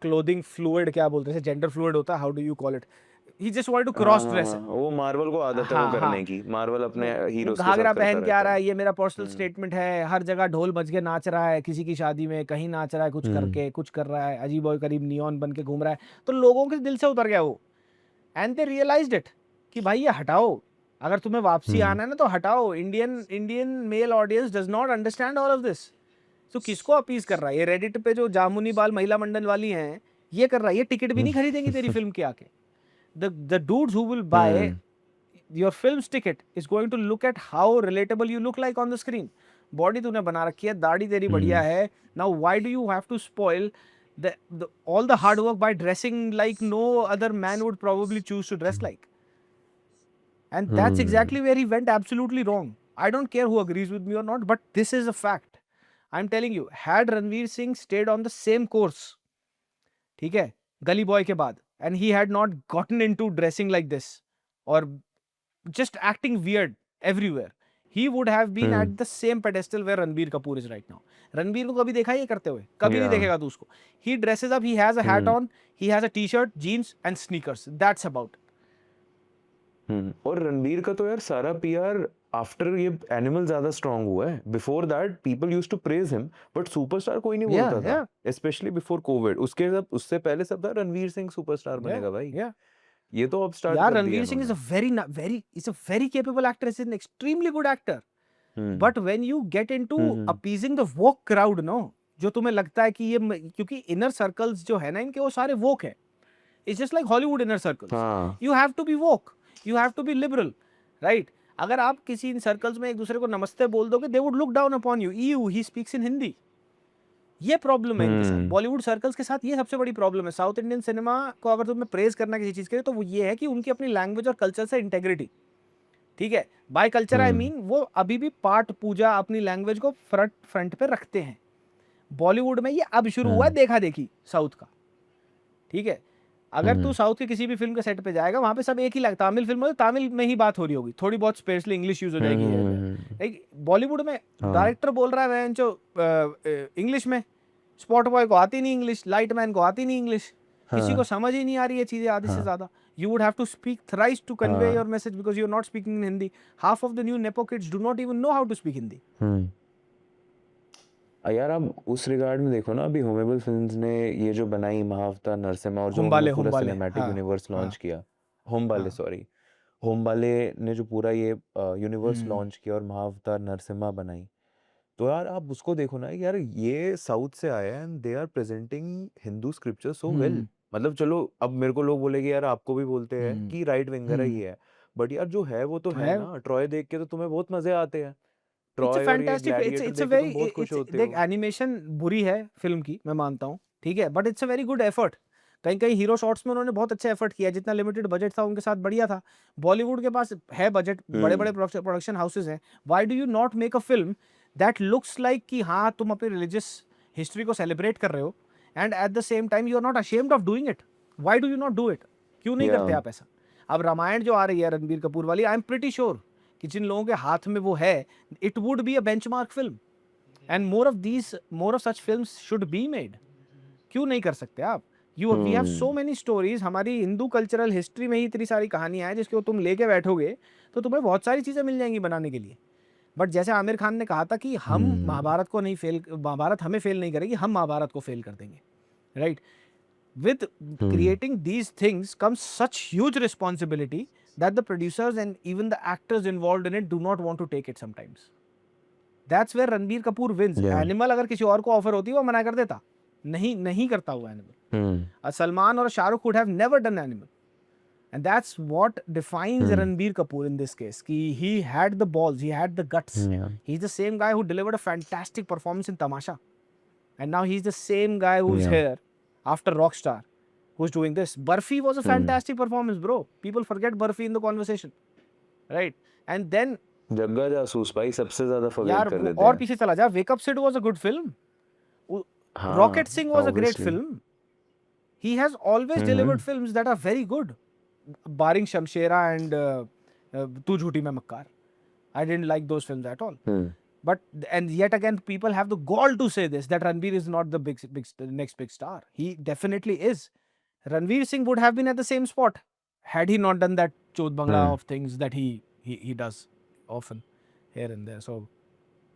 S2: clothing fluid क्या बोलते हैं, gender fluid होता है, how do you call it? He just wanted to cross dress it.
S1: वो मार्वल को आदत है वो करने की, मार्वल अपने हीरोज के साथ
S2: घाघरा
S1: करता
S2: पहन के आ
S1: रहता
S2: रहा
S1: है.
S2: है, ये मेरा पर्सनल स्टेटमेंट है, हर जगह ढोल बज के नाच रहा है, किसी की शादी में कहीं नाच रहा है, कुछ करके कुछ कर रहा है, अजीब और करीब नियॉन बन के घूम रहा है, तो लोगों के दिल से उतर गया वो. एंड दे रियलाइज्ड इट कि भाई ये हटाओ, अगर तुम्हें वापसी आना है ना तो हटाओ. Indian male audience does not understand all of this. तो किसको अपीज कर रहा है ये? रेडिट पे जो जामुनी बाल महिला मंडल वाली हैं, ये कर रहा है, ये टिकट भी नहीं खरीदेंगी तेरी फिल्म के आके. The dudes who will buy your film's ticket is going to look at how relatable you look like on the screen. Body तूने बना रखी है, दाढ़ी तेरी बढ़िया है, now why do you have to spoil all the hard work by dressing like no other man would probably choose to dress like? And that's exactly where he went absolutely wrong. I don't care who agrees with me or not, but this is a fact. I'm telling you, had Ranveer Singh stayed on the same course, ठीक है, गली boy के बाद, and he had not gotten into dressing like this or just acting weird everywhere, he would have been at the same pedestal where Ranbir Kapoor is right now. Ranbir को कभी देखा है ये करते हुए? कभी नहीं देखेगा तू उसको. He dresses up, he has a hat on, he has a t-shirt, jeans and sneakers. That's about it.
S1: और रणबीर का तो यार सारा पीआर आफ्टर ये एनिमल ज्यादा स्ट्रांग हुआ है. Before that people used to praise him, but superstar कोई नहीं बोलता था, स्पेशली बिफोर कोविड. उससे पहले सब था रणवीर सिंह सुपरस्टार बनेगा भाई. ये तो अब स्टार्ट कर दिया.
S2: Ranveer Singh is a very capable actor, is an extremely good actor. But when you get into appeasing the woke crowd, no, जो तुम्हें लगता है कि ये, क्योंकि इनर सर्कल्स जो है ना इनके, वो सारे वोक है. It's just like Hollywood inner circles. You have to be woke, you have to be liberal, right? अगर आप किसी इन सर्कल्स में एक दूसरे को नमस्ते बोल दोगे, they would look down upon you. EU, he speaks in Hindi. ये प्रॉब्लम है इनके साथ, बॉलीवुड सर्कल्स के साथ. ये सबसे बड़ी प्रॉब्लम है. साउथ इंडियन सिनेमा को अगर तुम्हें प्रेज करना किसी चीज के लिए, तो वो ये है कि उनकी अपनी लैंग्वेज और कल्चर से इंटेग्रिटी, ठीक है. बाय कल्चर आई मीन वो अभी भी पाठ पूजा अपनी लैंग्वेज को फ्रंट पे रखते हैं. बॉलीवुड में ये अब शुरू हुआ है देखा देखी साउथ का, ठीक है. अगर तू साउथ के किसी भी फिल्म के सेट पे जाएगा, वहां पे सब एक ही लगता. तमिल फिल्म में तमिल में ही बात हो रही होगी, थोड़ी बहुत स्पेशली इंग्लिश यूज हो जाएगी. बॉलीवुड में डायरेक्टर बोल रहा है जो इंग्लिश में, स्पॉट बॉय को आती नहीं इंग्लिश, लाइट मैन को आती नहीं इंग्लिश, किसी को समझ ही नहीं आ रही है चीजें आधी से ज्यादा. You would have to speak thrice to convey your message because you're not speaking in Hindi. Half of the new Nepo kids do not even know how to speak Hindi.
S1: यार आप उस रिगार्ड में देखो ना, अभी Hombale films ने ये जो बनाई महाअवतार नरसिम्हा, और जो उन्होंने पूरा सिनेमैटिक यूनिवर्स लॉन्च किया, होमबाले ने जो पूरा ये यूनिवर्स लॉन्च किया और महाअवतार नरसिम्हा बनाई, तो यार आप उसको देखो ना यार, ये साउथ से आया है and they are presenting Hindu scripture so well. मतलब चलो अब मेरे को लोग बोलेंगे यार, आपको भी बोलते हैं कि राइट विंगर है ये है, बट यार जो है वो तो है ना. ट्रॉय देख के तो तुम्हें बहुत मजे आते हैं. ट्रॉय और ये ग्लैडिएटर देख के तुम बहुत खुश होते हो.
S2: देख, एनिमेशन बुरी है फिल्म की, मैं मानता हूँ, ठीक है, but it's a very good effort. कहीं कहीं हीरो शॉट्स में उन्होंने बहुत अच्छा एफर्ट किया. जितना लिमिटेड बजट था उनके साथ बढ़िया था. बॉलीवुड के पास है बजट, बड़े बड़े प्रोडक्शन हाउसेस हैं. Why do you not make a film that looks like कि हाँ तुम अपनी रिलीजियस हिस्ट्री को सेलिब्रेट कर रहे हो, and at the same time you are not ashamed of doing it. Why do you not do it? क्यों नहीं करते आप ऐसा? अब रामायण जो आ रही है रणबीर कपूर वाली, आई एम प्रीटी श्योर कि जिन लोगों के हाथ में वो है, it would be a benchmark film, and more of such films should be made. क्यों नहीं कर सकते आप? We have so many stories. हमारी हिंदू कल्चरल हिस्ट्री में ही इतनी सारी कहानियां हैं जिसको तुम लेके बैठोगे तो तुम्हें बहुत सारी चीजें मिल जाएंगी बनाने के लिए. बट जैसे आमिर खान ने कहा था कि हम महाभारत हमें फेल नहीं करेगी, हम महाभारत को फेल कर देंगे, right? With creating these things comes such huge responsibility that the producers and even the actors involved in it do not want to take it sometimes. That's where Ranbir Kapoor wins. Animal अगर किसी और को offer होती वो मना कर देता, नहीं करता हुआ एनिमल. सलमान और Shahrukh would have never done animal. And that's what defines Ranbir Kapoor in this case. He had the balls, he had the guts.
S1: Yeah.
S2: He's the same guy who delivered a fantastic performance in Tamasha. And now he's the same guy who's here after Rockstar, who's doing this. Barfi was a fantastic performance, bro. People forget Barfi in the conversation. Right? And then
S1: जग्गा जासूस भाई सबसे ज्यादा forget
S2: यार
S1: कर
S2: वो
S1: देते
S2: और
S1: हैं.
S2: पीछे चला जा. Wake Up Sid was a good film.
S1: हाँ,
S2: Rocket Singh was a great
S1: obviously.
S2: film. He has always delivered films that are very good, barring Shamshera and Tu Jhooti Main Makkar. I didn't like those films at all. But and yet again, people have the gall to say this, that Ranveer is not the next big star. He definitely is. Ranveer Singh would have been at the same spot had he not done that Chod Bangla of things that he does often here and there. So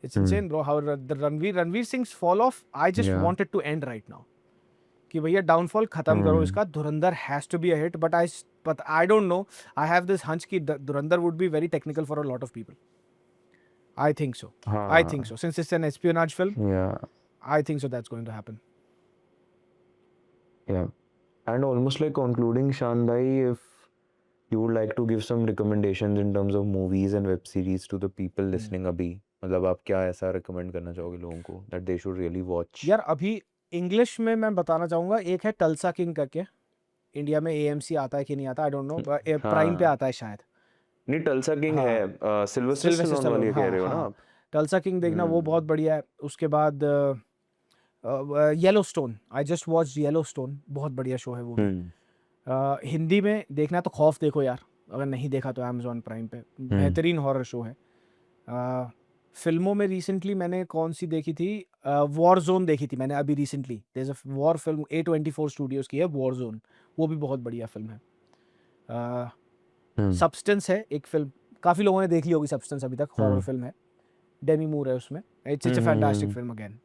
S2: it's insane, bro. How the Ranveer Singh's fall off, I just want it to end right now. कि भैया downfall खत्म करो इसका. Dhurandhar has to be a hit, but I don't know. I have this hunch कि Dhurandhar would be very technical for a lot of people. I think so. I think so. Since it's an espionage film,
S1: Yeah.
S2: I think so that's going to happen.
S1: Yeah. And almost like concluding, Shan bhai, if you would like to give some recommendations in terms of movies and web series to the people listening अभी, मतलब आप क्या ऐसा recommend करना चाहोगे लोगों को that they should really watch?
S2: यार अभी इंग्लिश में मैं बताना चाहूंगा, एक है टल्सा किंग करके. इंडिया में AMC आता है कि नहीं आता, आई डोंट नो. प्राइम पे आता है शायद.
S1: नहीं, टल्सा किंग है. सिल्वेस्टर स्टैलोन वाली कह रहे हो ना आप?
S2: टल्सा किंग देखना, वो बहुत बढ़िया है. उसके बाद Yellowstone. I just watched Yellowstone. बहुत बढ़िया शो है वो भी. हिंदी में देखना तो खौफ देखो यार, अगर नहीं देखा तो Amazon प्राइम पे. बेहतरीन हॉरर शो है. फिल्मों में रिसेंटली मैंने कौन सी देखी थी, वॉर जोन देखी थी मैंने अभी recently. There is a war film, A24 studios की है, वॉर जोन. वो भी बहुत बढ़िया फिल्म है. सब्सटेंस है एक फिल्म, काफ़ी लोगों ने देख ली होगी सब्सटेंस अभी तक. हॉरर फिल्म है, डेमी मूर है उसमें. It's a fantastic film again.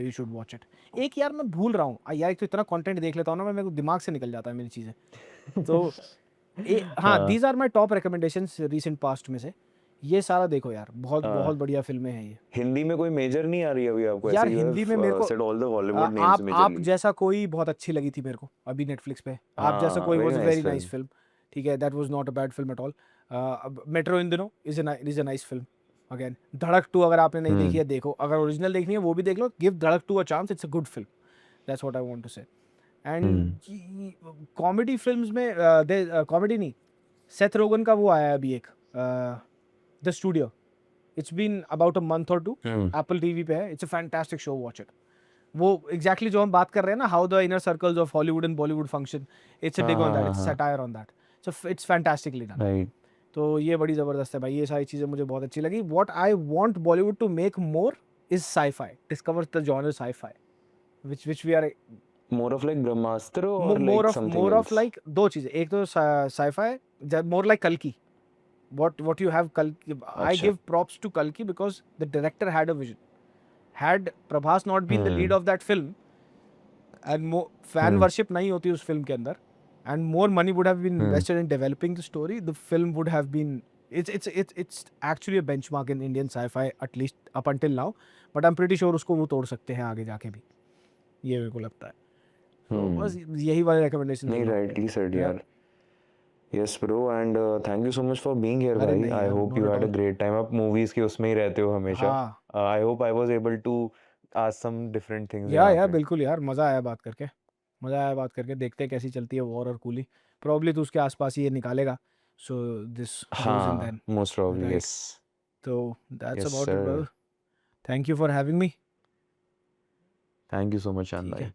S2: You should watch it. एक यार मैं भूल रहा हूँ यार, एक तो इतना कंटेंट देख लेता हूँ ना मैं, मेरे को दिमाग से निकल जाता है मेरी चीज़ें. तो हाँ, these are my top recommendations recent past में से. ये सारा देखो यार, बहुत बहुत बढ़िया फिल्में हैं ये.
S1: हिंदी में कोई मेजर नहीं आ रही अभी आपको?
S2: यार हिंदी में मेरे को
S1: said all the Hollywood names
S2: आप
S1: majorly.
S2: जैसा कोई बहुत अच्छी लगी थी मेरे को अभी नेटफ्लिक्स पे. आप जैसा कोई
S1: very
S2: was a
S1: nice
S2: very
S1: film.
S2: Nice film. ठीक है, that was not a bad film at all. Metro इन दिनों is a nice film. Again Dhadak 2 अगर आपने नहीं देखी है देखो. अगर ओरिजिनल देखनी है वो भी देख लो. Give Dhadak 2 a chance. It's a good film. That's what I want to say. And comedy films में कॉमेडी नहीं, सेथ रोगन का वो आया है अभी एक, the studio. It's been about a month or two. Apple TV पे है. It's a fantastic show. Watch it. वो exactly जो हम बात कर रहे हैं ना, how the inner circles of Hollywood and Bollywood function. It's a dig on that. It's satire on that. So it's fantastically done.
S1: Right.
S2: तो ये बड़ी ज़बरदस्त है भाई. ये सारी चीज़ें मुझे बहुत अच्छी लगी. What I want Bollywood to make more is sci-fi. Discover the genre sci-fi, which we are
S1: More of like Brahmastra or
S2: more
S1: like
S2: of
S1: something
S2: more
S1: else?
S2: of like दो चीज़ें. एक तो sci-fi, more like Kalki. What you have Kalki. I give props to Kalki because the director had a vision. Had Prabhas not been the lead of that film and more fan worship नहीं होती उस film के अंदर, and more money would have been invested in developing the story, the film would have been, it's actually a benchmark in Indian sci-fi, at least up until now, but I'm pretty sure उसको वो तोड़ सकते हैं आगे जाके भी. ये मेरे को लगता है. तो बस यही वाले recommendations.
S1: नहीं, rightly said यार. Yes bro, and thank you so much for being here
S2: अरे
S1: भाई.
S2: नहीं
S1: I
S2: यार,
S1: hope
S2: not
S1: you
S2: at
S1: had a
S2: all.
S1: great time. आप movies के उसमें ही रहते हो हमेशा.
S2: हाँ.
S1: I hope I was able to ask some different things
S2: या
S1: यहाँ पे.
S2: बिल्कुल यार, मज़ा आया बात करके. मज़ा आया बात करके. देखते हैं कैसी चलती है वॉर और कूली. प्रॉब्ली तो उसके आसपास ही ये निकालेगा. So this goes in then.
S1: Most probably,
S2: Right.
S1: yes.
S2: तो that's
S1: Yes,
S2: about it
S1: sir.
S2: Brother. Thank you for having me.
S1: Thank you so much, Shan
S2: ठीक
S1: bhai.
S2: है.